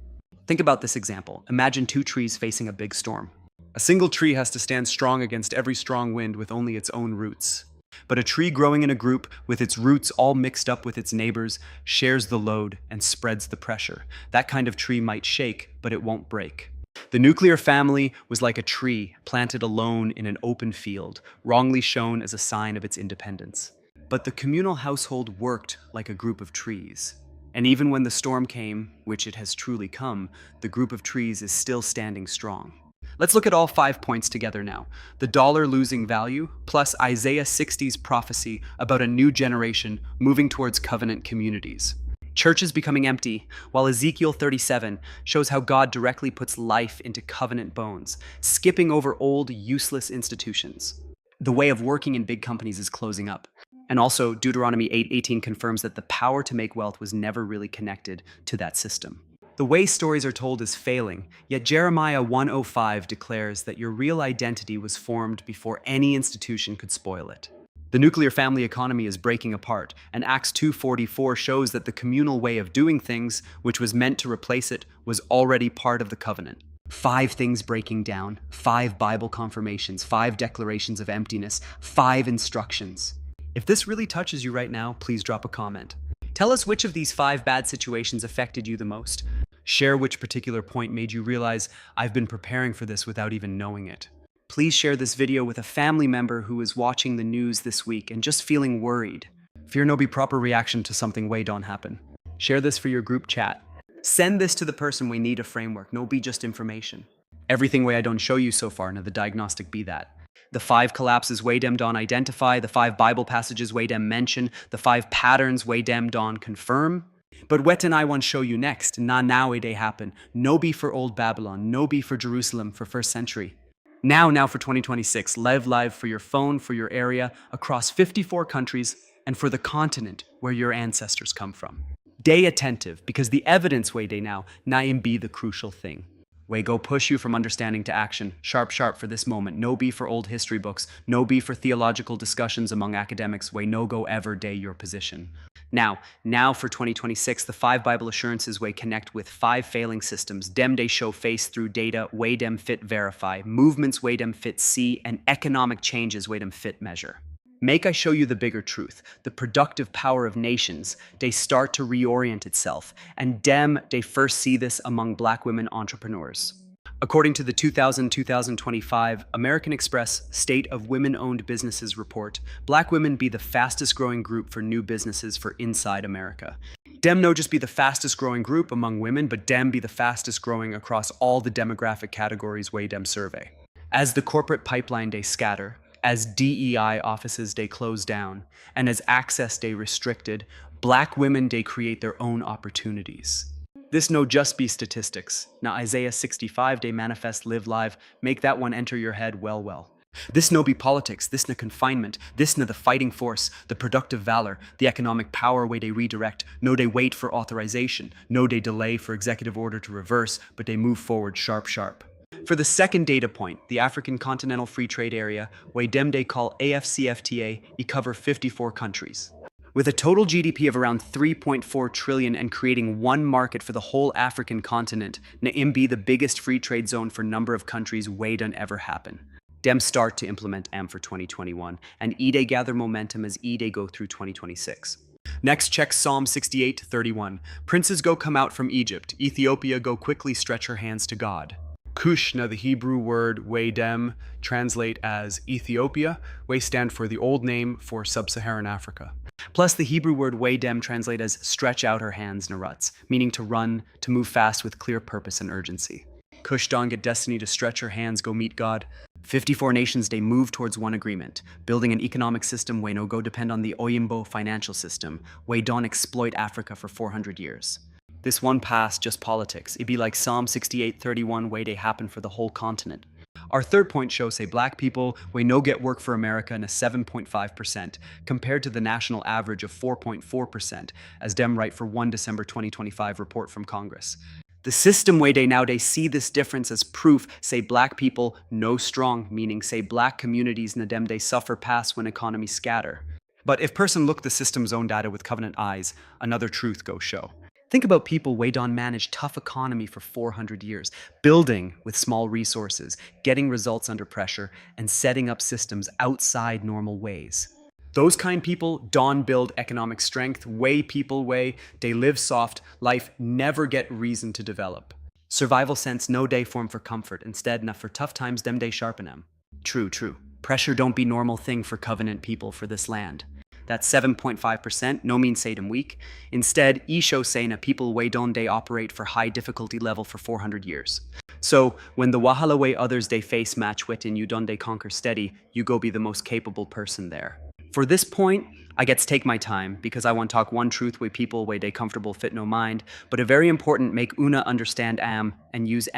Think about this example. Imagine 2 trees facing a big storm. A single tree has to stand strong against every strong wind with only its own roots. But a tree growing in a group, with its roots all mixed up with its neighbors, shares the load and spreads the pressure. That kind of tree might shake, but it won't break. The nuclear family was like a tree planted alone in an open field, wrongly shown as a sign of its independence. But the communal household worked like a group of trees. And even when the storm came, which it has truly come, the group of trees is still standing strong. Let's look at all 5 points together now. The dollar losing value, plus Isaiah 60's prophecy about a new generation moving towards covenant communities. Churches becoming empty, while Ezekiel 37 shows how God directly puts life into covenant bones, skipping over old, useless institutions. The way of working in big companies is closing up. And also, Deuteronomy 8:18 confirms that the power to make wealth was never really connected to that system. The way stories are told is failing, yet Jeremiah 1:05 declares that your real identity was formed before any institution could spoil it. The nuclear family economy is breaking apart, and Acts 2:44 shows that the communal way of doing things, which was meant to replace it, was already part of the covenant. 5 things breaking down, 5 Bible confirmations, 5 declarations of emptiness, 5 instructions. If this really touches you right now, please drop a comment. Tell us which of these 5 bad situations affected you the most. Share which particular point made you realize I've been preparing for this without even knowing it. Please share this video with a family member who is watching the news this week and just feeling worried. Fear no be proper reaction to something way don't happen. Share this for your group chat. Send this to the person we need a framework, no be just information. Everything way I don't show you so far, now the diagnostic be that. The 5 collapses way dem don identify, the 5 Bible passages way dem mention, the 5 patterns way dem don confirm. But what and I want show you next, now they happen. No be for old Babylon, no be for Jerusalem for 1st century. Now for 2026, live for your phone, for your area, across 54 countries, and for the continent where your ancestors come from. Day attentive, because the evidence way day now, naim be the crucial thing. Way go push you from understanding to action, sharp for this moment, no be for old history books, no be for theological discussions among academics, way no go ever day your position. Now for 2026, the 5 Bible assurances way connect with 5 failing systems, dem they show face through data, way dem fit verify, movements way dem fit see, and economic changes way dem fit measure. Make I show you the bigger truth. The productive power of nations, they start to reorient itself, and dem, they first see this among black women entrepreneurs. According to the 2025 American Express State of Women-Owned Businesses report, black women be the fastest growing group for new businesses for inside America. Dem no just be the fastest growing group among women, but dem be the fastest growing across all the demographic categories way dem survey. As the corporate pipeline they scatter, as DEI offices they close down, and as access they restricted, black women they create their own opportunities. This no just be statistics. Now Isaiah 65 they manifest live live, make that one enter your head well. This no be politics, this no confinement, this no the fighting force, the productive valor, the economic power way they redirect, no they wait for authorization, no they delay for executive order to reverse, but they move forward sharp. For the second data point, the African Continental Free Trade Area, way dem they call AFCFTA, cover 54 countries. With a total GDP of around 3.4 trillion and creating one market for the whole African continent, na be the biggest free trade zone for number of countries way done ever happen. Dem start to implement for 2021, and they gather momentum as they go through 2026. Next, check Psalm 68-31. Princes go come out from Egypt, Ethiopia go quickly stretch her hands to God. Cush, now the Hebrew word way dem, translate as Ethiopia, way stand for the old name for sub-Saharan Africa. Plus the Hebrew word way dem translate as stretch out her hands naruts, meaning to run, to move fast with clear purpose and urgency. Cush don get destiny to stretch her hands go meet God. 54 nations they move towards one agreement, building an economic system way no go depend on the Oyimbo financial system, way don exploit Africa for 400 years. This one pass just politics. It be like Psalm 68:31 way they happen for the whole continent. Our third point shows say black people way no get work for America in a 7.5% compared to the national average of 4.4%, as dem write for 1 December 2025 report from Congress. The system way they see this difference as proof, say black people no strong, meaning say black communities na dem they suffer pass when economies scatter. But if person look the system's own data with covenant eyes, another truth go show. Think about people way don manage tough economy for 400 years, building with small resources, getting results under pressure, and setting up systems outside normal ways. Those kind people don build economic strength, way people way, they live soft, life never get reason to develop. Survival sense no day form for comfort, instead na for tough times dem day sharpen em. True. Pressure don't be normal thing for covenant people for this land. That 7.5% no mean say dem weak. Instead, show say na people way don they operate for high difficulty level for 400 years. So, when the Wahala way others they face match wit and you don they conquer steady, you go be the most capable person there. For this point, I get to take my time because I want to talk one truth way people way they comfortable fit no mind, but a very important make una understand and use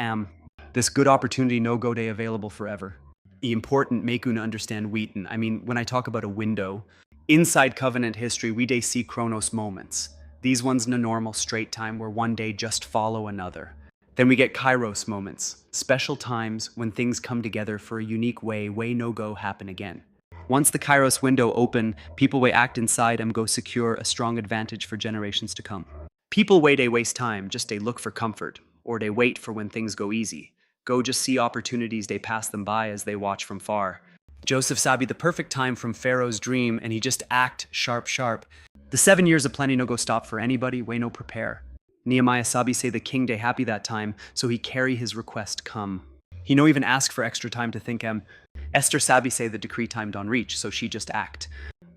this good opportunity no go day available forever. Important make una understand wheaton. I mean, when I talk about a window, inside covenant history we day see chronos moments. These ones in a normal straight time where one day just follow another. Then we get kairos moments, special times when things come together for a unique way no go happen again. Once the kairos window open, people way act inside and go secure a strong advantage for generations to come. People way they waste time, just they look for comfort, or they wait for when things go easy. Go just see opportunities they pass them by as they watch from far. Joseph sabi the perfect time from Pharaoh's dream, and he just act sharp. The 7 years of plenty no go stop for anybody, way no prepare. Nehemiah sabi say the king day happy that time, so he carry his request come. He no even ask for extra time to think Esther sabi say the decree time don't reach, so she just act.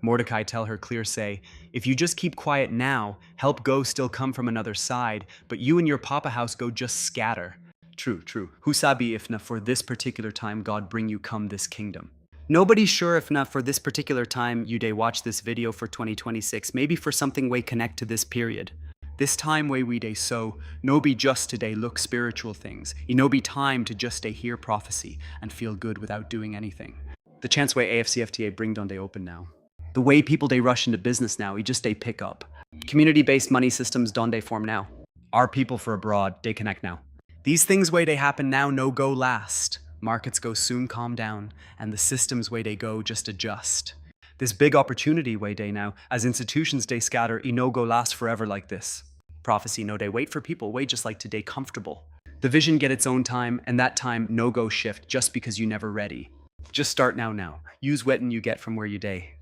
Mordecai tell her clear say, if you just keep quiet now, help go still come from another side, but you and your papa house go just scatter. True. Who sabi if na for this particular time God bring you come this kingdom. Nobody's sure if na for this particular time you day watch this video for 2026, maybe for something way connect to this period. This time way we day so, no be just today look spiritual things. It no be time to just day hear prophecy and feel good without doing anything. The chance way AFCFTA bring don they open now. The way people they rush into business now, just they pick up. Community-based money systems don they form now. Our people for abroad, they connect now. These things way they happen now no go last. Markets go soon calm down, and the systems way they go just adjust. This big opportunity way day now, as institutions day scatter, no go last forever like this. Prophecy no day wait for people, way just like today comfortable. The vision get its own time, and that time no go shift just because you never ready. Just start now. Use wetin you get from where you day.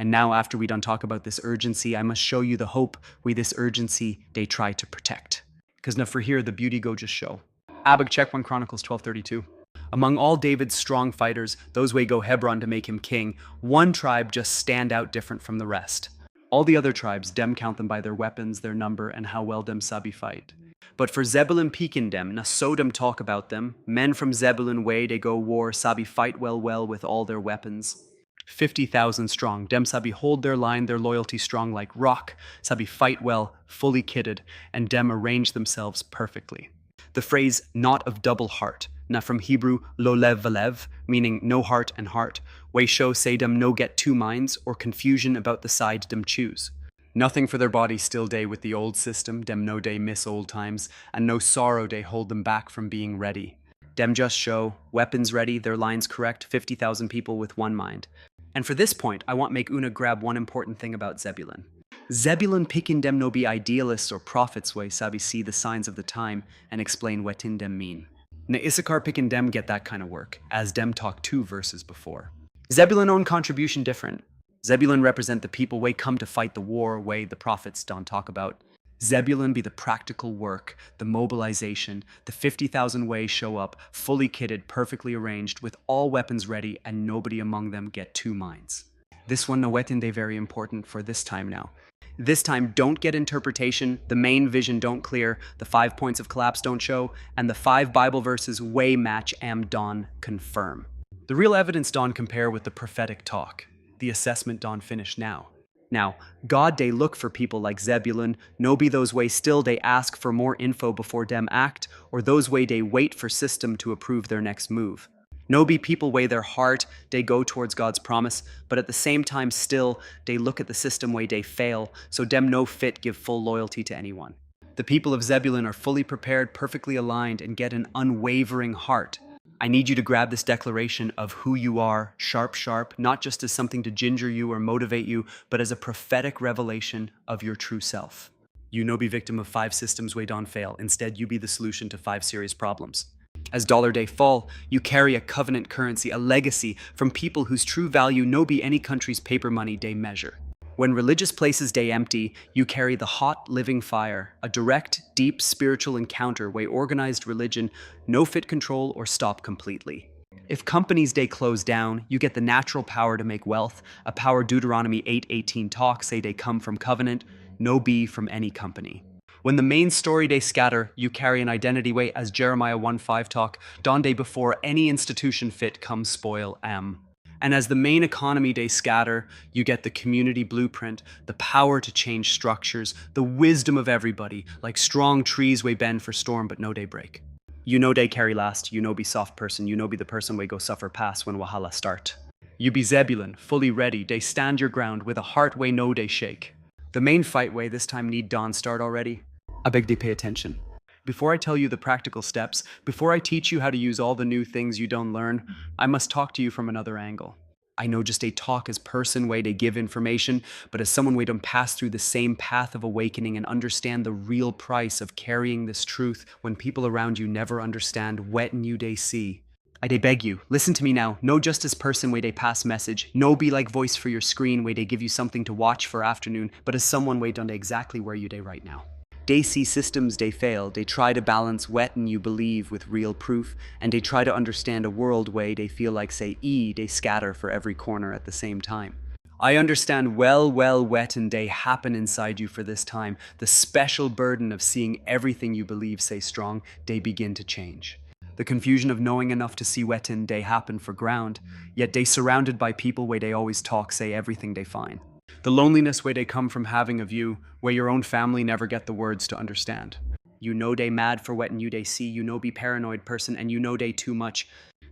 And now after we done talk about this urgency, I must show you the hope we this urgency they try to protect. Because now for here, the beauty go just show. Habakkuk check 1 Chronicles 12:32. Among all David's strong fighters, those way go Hebron to make him king, one tribe just stand out different from the rest. All the other tribes, dem count them by their weapons, their number, and how well dem sabi fight. But for Zebulun peakin dem, na so dem talk about them, men from Zebulun way they go war, sabi fight well with all their weapons. 50,000 strong, dem sabi hold their line, their loyalty strong like rock, sabi fight well, fully kitted, and dem arrange themselves perfectly. The phrase not of double heart, na from Hebrew lo lev valev, meaning no heart and heart, way show say dem no get two minds or confusion about the side dem choose. Nothing for their body still day with the old system, dem no day miss old times, and no sorrow day hold them back from being ready. Dem just show, weapons ready, their lines correct, 50,000 people with one mind. And for this point, I want make Una grab one important thing about Zebulun. Zebulun pickin dem no be idealists or prophets way sabi see the signs of the time and explain wetin dem mean. Na Issachar pickin dem get that kind of work, as dem talk 2 verses before. Zebulun own contribution different. Zebulun represent the people way come to fight the war way the prophets don't talk about. Zebulun be the practical work, the mobilization, the 50,000 way show up, fully kitted, perfectly arranged, with all weapons ready, and nobody among them get two minds. This one wetin they very important for this time now. This time, don't get interpretation, the main vision don't clear, the 5 points of collapse don't show, and the 5 Bible verses way match am don confirm. The real evidence don compare with the prophetic talk. The assessment don finish now. Now, God they look for people like Zebulun, no be those way still they ask for more info before dem act, or those way they wait for system to approve their next move. No be people way their heart, they go towards God's promise, but at the same time still, they look at the system way they fail, so dem no fit give full loyalty to anyone. The people of Zebulun are fully prepared, perfectly aligned, and get an unwavering heart. I need you to grab this declaration of who you are, sharp, not just as something to ginger you or motivate you, but as a prophetic revelation of your true self. You no be victim of 5 systems way don fail. Instead, you be the solution to 5 serious problems. As dollar day fall, you carry a covenant currency, a legacy from people whose true value no be any country's paper money day measure. When religious places day empty, you carry the hot living fire, a direct, deep spiritual encounter way organized religion no fit control or stop completely. If companies day close down, you get the natural power to make wealth, a power Deuteronomy 8:18 talk say they come from covenant, no be from any company. When the main story day scatter, you carry an identity way as Jeremiah 1:5 talk, don day before any institution fit come spoil am. And as the main economy day scatter, you get the community blueprint, the power to change structures, the wisdom of everybody, like strong trees way bend for storm but no day break. You know day carry last, you know be soft person, you know be the person way go suffer pass when wahala start. You be Zebulun, fully ready, day stand your ground with a heart way no day shake. The main fight way this time need dawn start already. I beg they pay attention. Before I tell you the practical steps, before I teach you how to use all the new things you don't learn, I must talk to you from another angle. I know just a talk as person way to give information, but as someone way to pass through the same path of awakening and understand the real price of carrying this truth when people around you never understand what you they see. I dey beg you, listen to me now, no just as person way they pass message, no be like voice for your screen way they give you something to watch for afternoon, but as someone way done exactly where you dey right now. They see systems they fail, they try to balance what and you believe with real proof, and they try to understand a world way they feel like say they scatter for every corner at the same time. I understand well what and they happen inside you for this time, the special burden of seeing everything you believe say strong, they begin to change. The confusion of knowing enough to see wetin they happen for ground, yet they surrounded by people where they always talk say everything they find. The loneliness where they come from having of you, where your own family never get the words to understand. You know they mad for wetin you they see, you know be paranoid person, and you know they too much.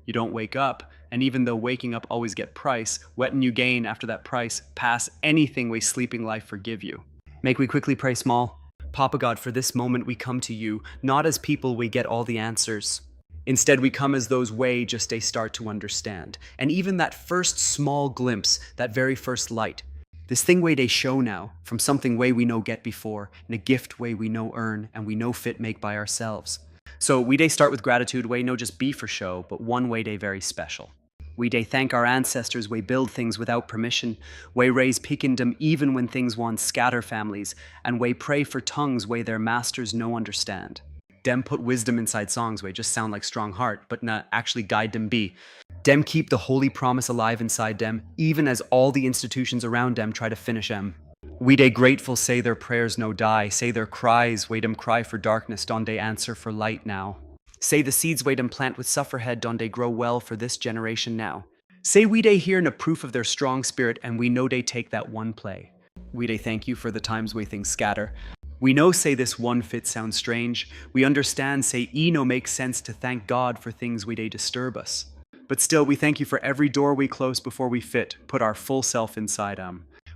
You don't wake up, and even though waking up always get price, wetin you gain after that price pass anything way sleeping life forgive you. Make we quickly pray small. Papa God, for this moment we come to you, not as people we get all the answers. Instead, we come as those way just they start to understand. And even that first small glimpse, that very first light, this thing way they show now, from something way we know get before, and a gift way we know earn, and we know fit make by ourselves. So we they start with gratitude way no just be for show, but one way they very special. We day thank our ancestors, we build things without permission, we raise peakindom even when things want scatter families, and we pray for tongues way their masters no understand. Dem put wisdom inside songs way just sound like strong heart, but nah, actually guide them be. Dem keep the holy promise alive inside them, even as all the institutions around them try to finish them. We day grateful say their prayers no die, say their cries, wait them cry for darkness, don they answer for light now. Say the seeds wait them plant with sufferhead, don they grow well for this generation now. Say we day hear a proof of their strong spirit, and we know they take that one play. We day thank you for the times we things scatter. We know say this one fit sounds strange. We understand say no makes sense to thank God for things we day disturb us. But still we thank you for every door we close before we fit, put our full self inside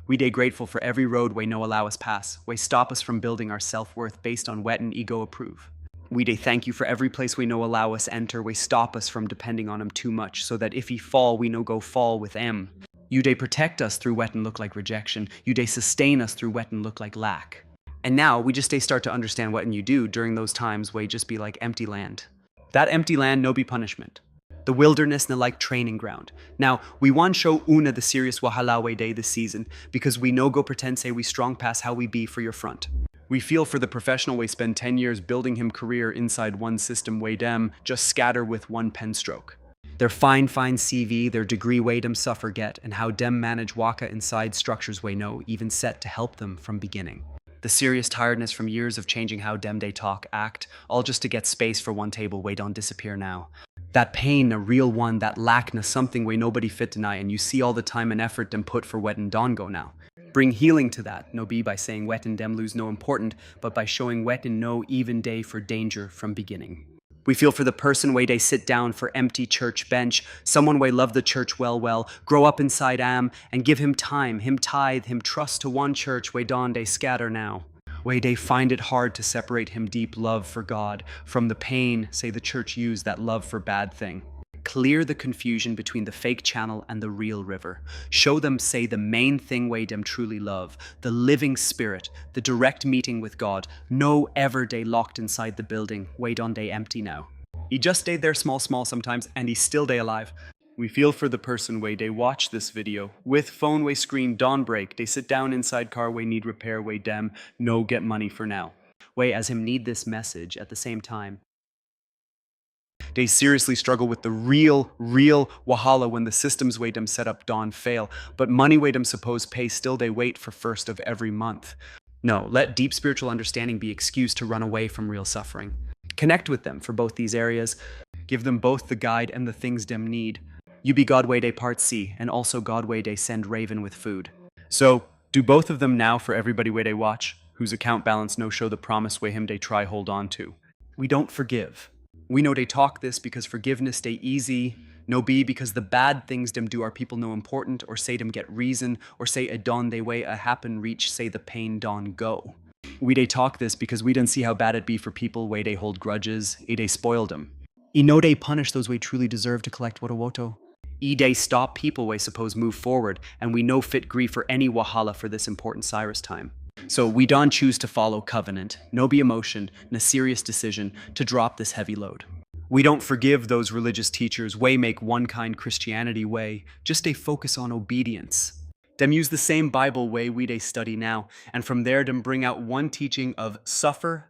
We day grateful for every road we no allow us pass, we stop us from building our self-worth based on wet and ego approve. We day thank you for every place we no allow us enter, we stop us from depending on him too much, so that if he fall, we no go fall with him. You day protect us through wet and look like rejection, you day sustain us through wet and look like lack. And now we just day start to understand what and you do during those times we just be like empty land. That empty land no be punishment. The wilderness na like training ground. Now, we want show una the serious Wahala Day this season because we no go pretend say we strong pass how we be for your front. We feel for the professional we spend 10 years building him career inside one system way dem just scatter with one pen stroke. Their fine CV, their degree way dem suffer get, and how dem manage waka inside structures way no even set to help them from beginning. The serious tiredness from years of changing how dem they talk, act, all just to get space for one table way don't disappear now. That pain, a real one, that lack na something way nobody fit deny, and you see all the time and effort dem put for wet and don go now. Bring healing to that, no be by saying wet and dem lose no important, but by showing wet and no even day for danger from beginning. We feel for the person way they sit down for empty church bench, someone way love the church well, grow up inside and give him time, him tithe, him trust to one church way don they scatter now. Way they find it hard to separate him deep love for God from the pain, say the church use that love for bad thing. Clear the confusion between the fake channel and the real river. Show them, say, the main thing way dem truly love, the living spirit, the direct meeting with God. No ever day locked inside the building, way on day empty now. He just stayed there small sometimes, and he still day alive. We feel for the person way they watch this video, with phone way screen dawn break, they sit down inside car way need repair way dem, no get money for now. Way as him need this message at the same time. They seriously struggle with the real wahala when the systems way them set up dawn fail, but money way them suppose pay still they wait for first of every month. No, let deep spiritual understanding be excuse to run away from real suffering. Connect with them for both these areas. Give them both the guide and the things dem need. You be God way day part C, and also God way day send Raven with food. So, do both of them now for everybody way they watch, whose account balance no show the promise way him they try hold on to. We don't forgive. We know they talk this because forgiveness stay easy, no be because the bad things dem do our people no important, or say dem get reason, or say a don they way a happen reach, say the pain don go. We they talk this because we don't see how bad it be for people way they hold grudges, they spoiled them. No they punish those way truly deserve to collect woto. Day stop people way suppose move forward, and we no fit grief for any wahala for this important Cyrus time. So we don't choose to follow covenant, no be emotion, and a serious decision to drop this heavy load. We don't forgive those religious teachers way make one kind Christianity way, just a focus on obedience. Dem use the same Bible way we they study now, and from there dem bring out one teaching of suffer,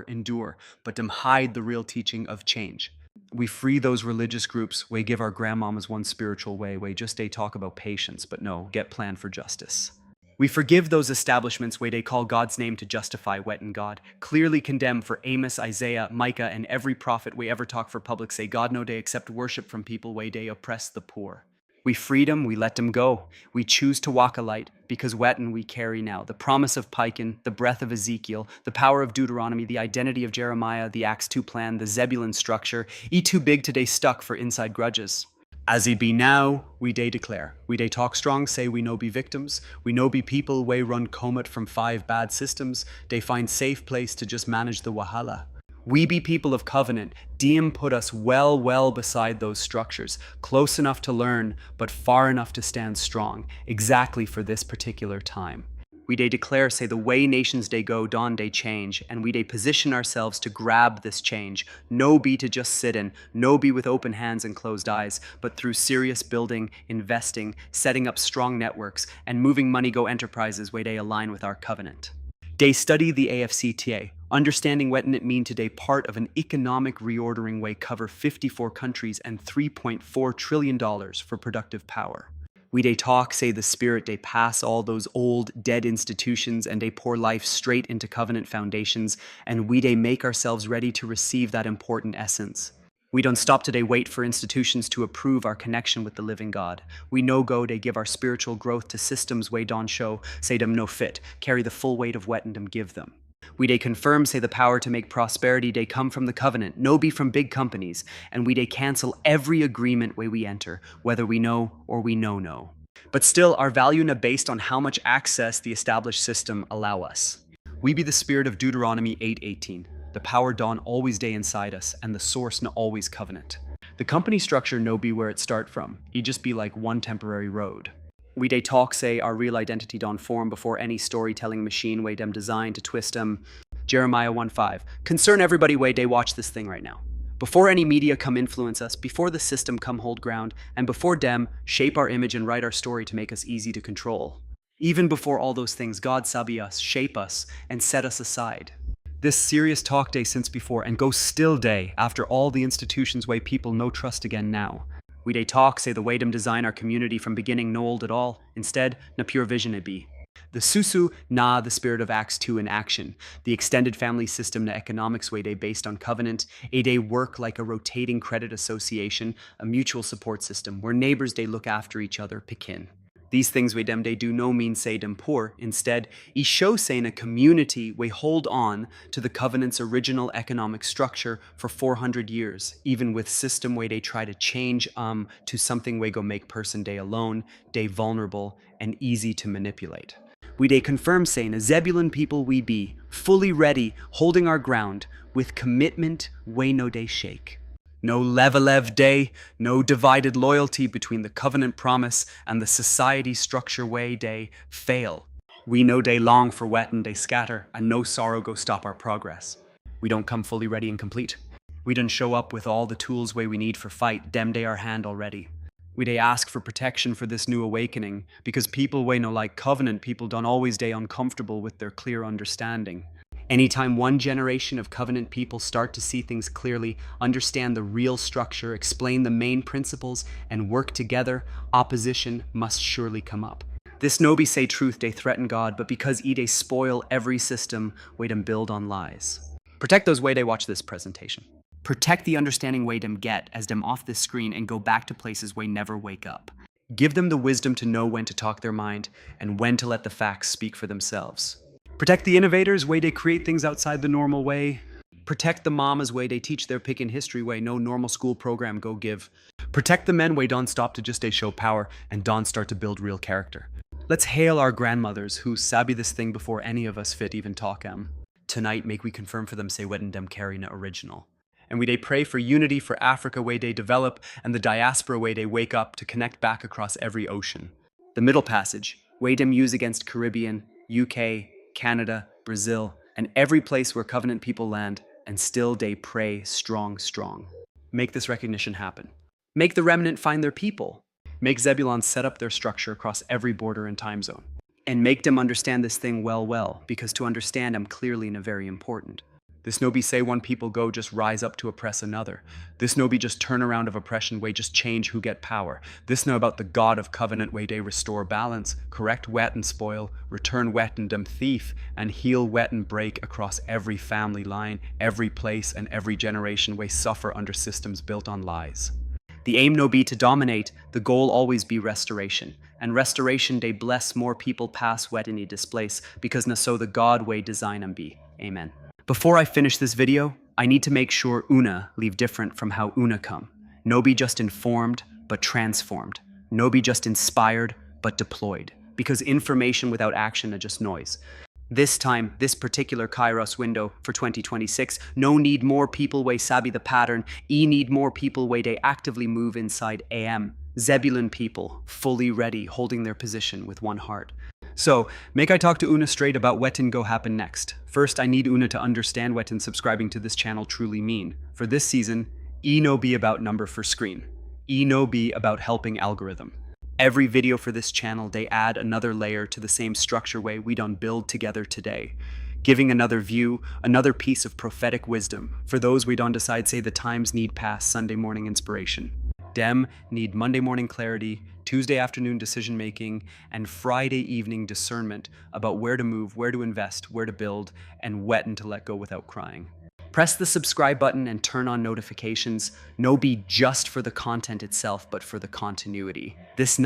endure, but dem hide the real teaching of change. We free those religious groups way give our grandmamas one spiritual way just they talk about patience, but no, get plan for justice. We forgive those establishments where they call God's name to justify wet and God, clearly condemn for Amos, Isaiah, Micah, and every prophet we ever talk for public say God no day accept worship from people way they oppress the poor. We freed them, we let them go. We choose to walk a light because wet and we carry now the promise of Piken, the breath of Ezekiel, the power of Deuteronomy, the identity of Jeremiah, the Acts 2 plan, the Zebulun structure, too big today stuck for inside grudges. As it be now, we day declare. We day talk strong, say we no be victims. We no be people way run comet from 5 bad systems. They find safe place to just manage the wahala. We be people of covenant. Diem put us well beside those structures, close enough to learn, but far enough to stand strong, exactly for this particular time. We day declare, say, the way nations day go, dawn day change, and we day position ourselves to grab this change. No be to just sit in, no be with open hands and closed eyes, but through serious building, investing, setting up strong networks, and moving money go enterprises way they align with our covenant. They study the AFCTA, understanding what it mean today part of an economic reordering way cover 54 countries and $3.4 trillion for productive power. We they talk, say the Spirit, they pass all those old, dead institutions and they pour life straight into covenant foundations, and we they make ourselves ready to receive that important essence. We don't stop today wait for institutions to approve our connection with the living God. We no go they give our spiritual growth to systems way don show, say them no fit, carry the full weight of wet and them give them. We they confirm, say the power to make prosperity they come from the covenant, no be from big companies, and we they cancel every agreement way we enter, whether we know or we know. But still, our value na based on how much access the established system allow us. We be the spirit of Deuteronomy 8:18. The power dawn always day inside us, and the source na always covenant. The company structure no be where it start from. It just be like one temporary road. We day talk, say our real identity don form before any storytelling machine way dem designed to twist them. Jeremiah 1:5. Concern everybody way they watch this thing right now. Before any media come influence us, before the system come hold ground, and before dem shape our image and write our story to make us easy to control. Even before all those things, God sabi us, shape us, and set us aside. This serious talk day since before and go still day after all the institutions way people no trust again now. We day talk, say the way dem design our community from beginning no old at all. Instead, na pure vision it be. The susu na the spirit of Acts 2 in action. The extended family system na economics way day based on covenant. A day work like a rotating credit association, a mutual support system where neighbors day look after each other, pikin. These things we dem they do no mean say dem poor. Instead, I show say in a community we hold on to the covenant's original economic structure for 400 years, even with system way they try to change to something we go make person day alone, day vulnerable, and easy to manipulate. We day confirm saying a Zebulun people we be, fully ready, holding our ground, with commitment way no day shake. No levelev day, no divided loyalty between the covenant promise and the society structure way day fail. We no day long for wet and day scatter, and no sorrow go stop our progress. We don't come fully ready and complete. We don't show up with all the tools way we need for fight, dem day our hand already. We day ask for protection for this new awakening, because people way no like covenant, people don't always day uncomfortable with their clear understanding. Anytime one generation of covenant people start to see things clearly, understand the real structure, explain the main principles, and work together, opposition must surely come up. This no be say truth they threaten God, but because they spoil every system, way them build on lies. Protect those way they watch this presentation. Protect the understanding way them get as them off this screen and go back to places way never wake up. Give them the wisdom to know when to talk their mind and when to let the facts speak for themselves. Protect the innovators way they create things outside the normal way. Protect the mamas way they teach their pick in history way no normal school program go give. Protect the men way don't stop to just they show power and don't start to build real character. Let's hail our grandmothers who sabi this thing before any of us fit even talk em. Tonight make we confirm for them say wedding dem carry na original. And we they pray for unity for Africa way they develop and the diaspora way they wake up to connect back across every ocean. The middle passage, way dem use against Caribbean, UK, Canada, Brazil, and every place where covenant people land, and still they pray strong. Make this recognition happen. Make the remnant find their people. Make Zebulun set up their structure across every border and time zone. And make them understand this thing well, because to understand them clearly na very important. This no be say one people go just rise up to oppress another. This no be just turn around of oppression way just change who get power. This no about the God of covenant way they restore balance, correct wet and spoil, return wet and dem thief, and heal wet and break across every family line, every place and every generation way suffer under systems built on lies. The aim no be to dominate, the goal always be restoration. And restoration they bless more people pass wet and displace, because na so the God way design am be. Amen. Before I finish this video, I need to make sure una leave different from how una come. No be just informed, but transformed. No be just inspired, but deployed. Because information without action are just noise. This time, this particular Kairos window for 2026, no need more people way sabi the pattern, need more people way they actively move inside AM. Zebulun people, fully ready, holding their position with one heart. So, make I talk to Una straight about wetin go happen next. First, I need Una to understand wetin subscribing to this channel truly mean. For this season, no be about number for screen. No be about helping algorithm. Every video for this channel, they add another layer to the same structure way we done build together today, giving another view, another piece of prophetic wisdom for those we don't decide say the times need pass Sunday morning inspiration. Dem need Monday morning clarity, Tuesday afternoon decision making, and Friday evening discernment about where to move, where to invest, where to build, and when to let go without crying. Press the subscribe button and turn on notifications. No be just for the content itself, but for the continuity. This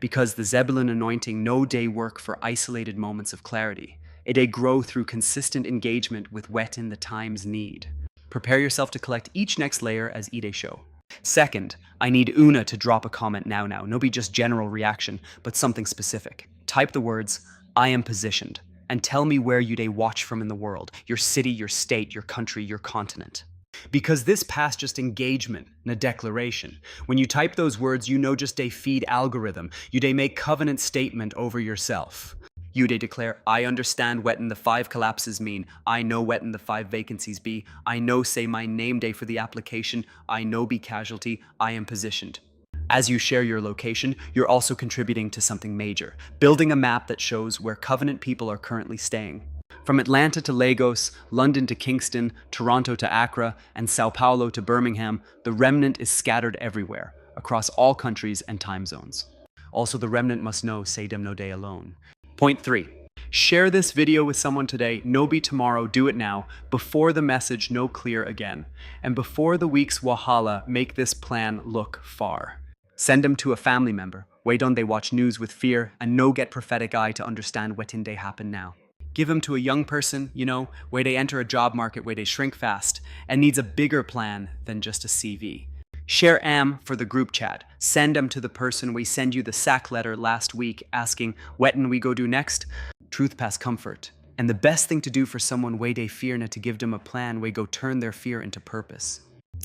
because the Zebulun anointing no day work for isolated moments of clarity. It a grow through consistent engagement with wetin the times need. Prepare yourself to collect each next layer as Ide show. Second, I need Una to drop a comment now. No be just general reaction, but something specific. Type the words, I am positioned, and tell me where you day watch from in the world, your city, your state, your country, your continent. Because this past just engagement, na declaration. When you type those words, you know just a feed algorithm. You day make covenant statement over yourself. You day declare, I understand wetin the 5 collapses mean. I know wetin the 5 vacancies be. I know say my name day for the application. I know be casualty. I am positioned. As you share your location, you're also contributing to something major, building a map that shows where covenant people are currently staying. From Atlanta to Lagos, London to Kingston, Toronto to Accra, and Sao Paulo to Birmingham, the remnant is scattered everywhere, across all countries and time zones. Also, the remnant must know say dem no day alone. Point 3. Share this video with someone today, no be tomorrow, do it now, before the message no clear again. And before the week's Wahala, make this plan look far. Send them to a family member, way don't they watch news with fear, and no get prophetic eye to understand wetin they happen now. Give them to a young person, where they enter a job market where they shrink fast, and needs a bigger plan than just a CV. Share for the group chat. Send them to the person we send you the sack letter last week asking, wetin we go do next? Truth past comfort. And the best thing to do for someone way they fear na to give them a plan way go turn their fear into purpose.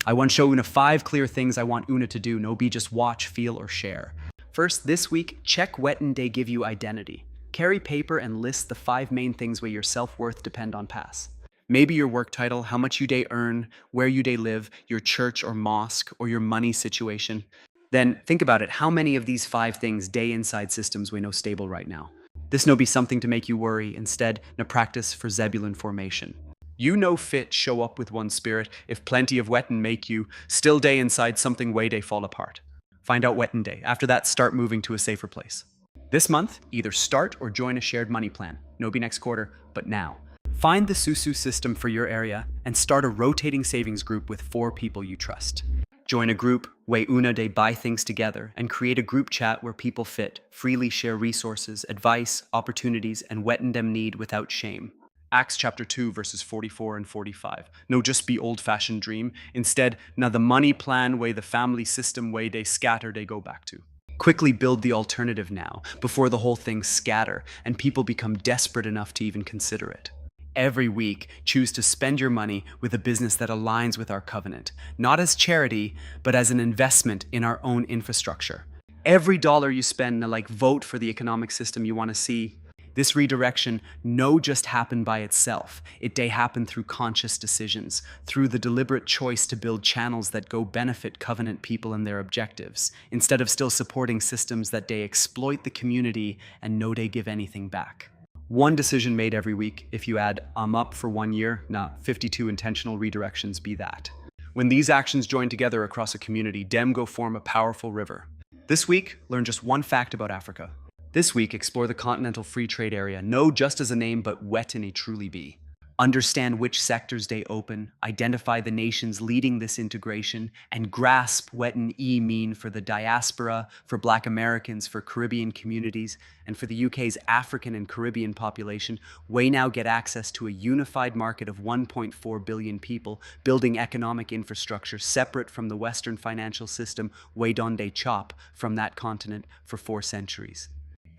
I want to show Una 5 clear things I want Una to do, no be just watch, feel, or share. First, this week, check wetin they give you identity. Carry paper and list the 5 main things where your self-worth depend on pass. Maybe your work title, how much you day earn, where you day live, your church or mosque, or your money situation. Then think about it, how many of these 5 things day inside systems we know stable right now? This no be something to make you worry, instead, na practice for Zebulun formation. You know fit show up with one spirit if plenty of wetin make you still day inside something way day fall apart. Find out wetin day. After that, start moving to a safer place. This month, either start or join a shared money plan. No be next quarter, but now. Find the Susu system for your area and start a rotating savings group with 4 people you trust. Join a group where Una they buy things together and create a group chat where people fit, freely share resources, advice, opportunities, and wetin them need without shame. Acts chapter 2 verses 44 and 45. No just be old-fashioned dream. Instead, now the money plan way the family system way they scatter they go back to. Quickly build the alternative now before the whole thing scatter and people become desperate enough to even consider it. Every week, choose to spend your money with a business that aligns with our covenant, not as charity, but as an investment in our own infrastructure. Every dollar you spend, vote for the economic system you want to see. This redirection no just happen by itself. It day happen through conscious decisions, through the deliberate choice to build channels that go benefit covenant people and their objectives, instead of still supporting systems that they exploit the community and no they give anything back. One decision made every week, if you add I'm up for 1 year, 52 intentional redirections be that. When these actions join together across a community, dem go form a powerful river. This week, learn just one fact about Africa. This week, explore the Continental Free Trade Area, no just as a name, but wetin it truly be. Understand which sectors they open, identify the nations leading this integration, and grasp wetin mean for the diaspora, for Black Americans, for Caribbean communities, and for the UK's African and Caribbean population. We now get access to a unified market of 1.4 billion people, building economic infrastructure separate from the Western financial system we don they chop from that continent for 4 centuries.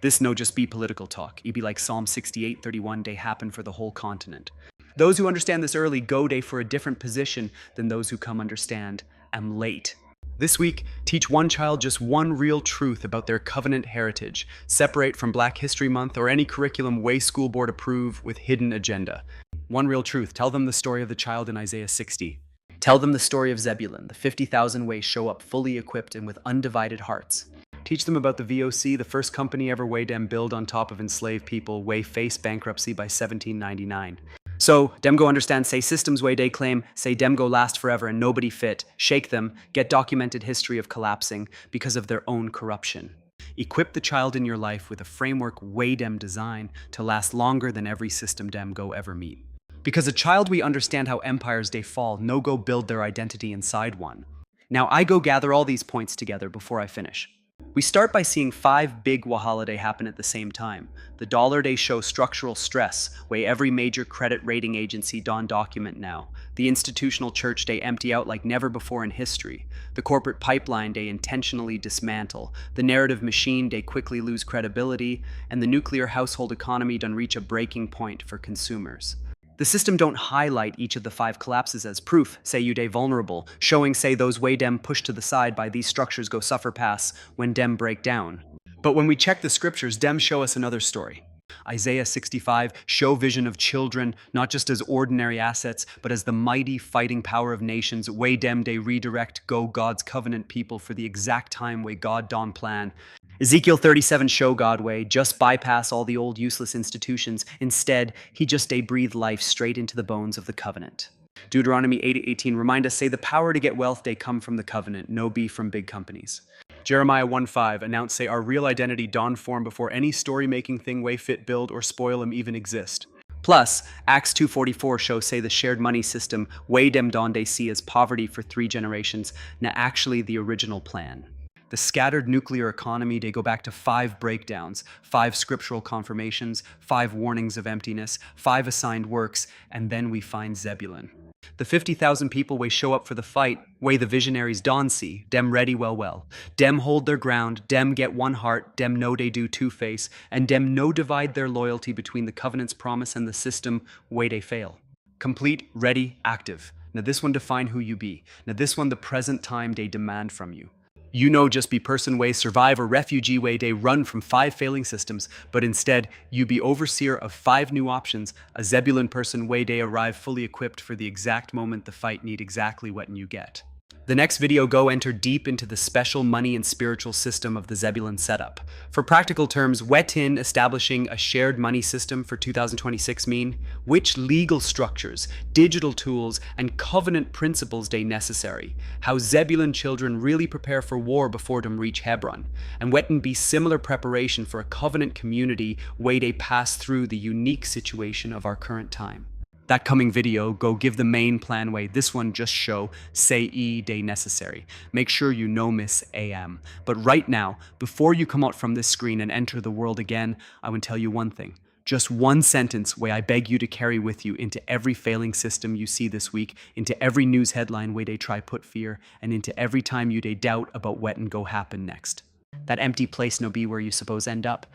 This no just be political talk. It be like Psalm 68:31 day happen for the whole continent. Those who understand this early go day for a different position than those who come understand am late. This week, teach one child just one real truth about their covenant heritage, separate from Black History Month or any curriculum way school board approve with hidden agenda. One real truth, tell them the story of the child in Isaiah 60. Tell them the story of Zebulun, the 50,000 way show up fully equipped and with undivided hearts. Teach them about the VOC, the first company ever way dem build on top of enslaved people, way face bankruptcy by 1799. So, dem go understand, say systems way they claim, say dem go last forever and nobody fit, shake them, get documented history of collapsing because of their own corruption. Equip the child in your life with a framework way dem design to last longer than every system dem go ever meet. Because a child we understand how empires they fall, no go build their identity inside one. Now I go gather all these points together before I finish. We start by seeing 5 big Wahala Dey happen at the same time. The dollar day show structural stress, way every major credit rating agency don document now. The institutional church day empty out like never before in history. The corporate pipeline day intentionally dismantle. The narrative machine day quickly lose credibility. And the nuclear household economy done reach a breaking point for consumers. The system don't highlight each of the 5 collapses as proof, say you dey vulnerable, showing say those way dem pushed to the side by these structures go suffer pass when dem break down. But when we check the scriptures, dem show us another story. Isaiah 65 show vision of children, not just as ordinary assets, but as the mighty fighting power of nations, way dem dey redirect go God's covenant people for the exact time way God don plan. Ezekiel 37 show God way, just bypass all the old useless institutions. Instead, he just dey breathe life straight into the bones of the covenant. Deuteronomy 8:18 remind us, say the power to get wealth dey come from the covenant, no be from big companies. Jeremiah 1:5 announce say our real identity dawn form before any story-making thing way fit build or spoil them even exist. Plus, Acts 2:44 show say the shared money system way dem don dey see as poverty for 3 generations, na actually the original plan. The scattered nuclear economy, they go back to 5 breakdowns, 5 scriptural confirmations, 5 warnings of emptiness, 5 assigned works, and then we find Zebulun. The 50,000 people way show up for the fight, way the visionaries don see, dem ready well. Dem hold their ground, dem get one heart, dem know they do two-face, and dem no divide their loyalty between the covenant's promise and the system, way they fail. Complete, ready, active. Now this one define who you be. Now this one the present time they demand from you. You know just be person way survive or refugee way they run from 5 failing systems, but instead you be overseer of 5 new options, a Zebulun person way they arrive fully equipped for the exact moment the fight need exactly what you get. The next video go enter deep into the special money and spiritual system of the Zebulun setup. For practical terms, what in establishing a shared money system for 2026 mean? Which legal structures, digital tools, and covenant principles they necessary? How Zebulun children really prepare for war before them reach Hebron? And what be similar preparation for a covenant community way they pass through the unique situation of our current time? That coming video, go give the main plan way. This one just show, say day necessary. Make sure you know Miss AM. But right now, before you come out from this screen and enter the world again, I would tell you one thing. Just one sentence way I beg you to carry with you into every failing system you see this week, into every news headline way they try put fear, and into every time you they doubt about what and go happen next. That empty place no be where you suppose end up.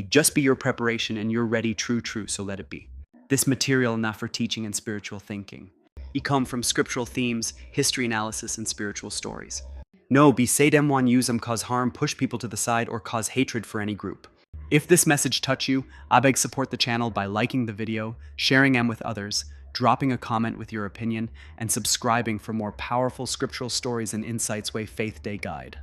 Just be your preparation and you're ready true, so let it be. This material enough for teaching and spiritual thinking. Come from scriptural themes, history analysis, and spiritual stories. No, be say dem one use them cause harm, push people to the side, or cause hatred for any group. If this message touch you, I beg support the channel by liking the video, sharing them with others, dropping a comment with your opinion, and subscribing for more powerful scriptural stories and insights way Faith Day guide.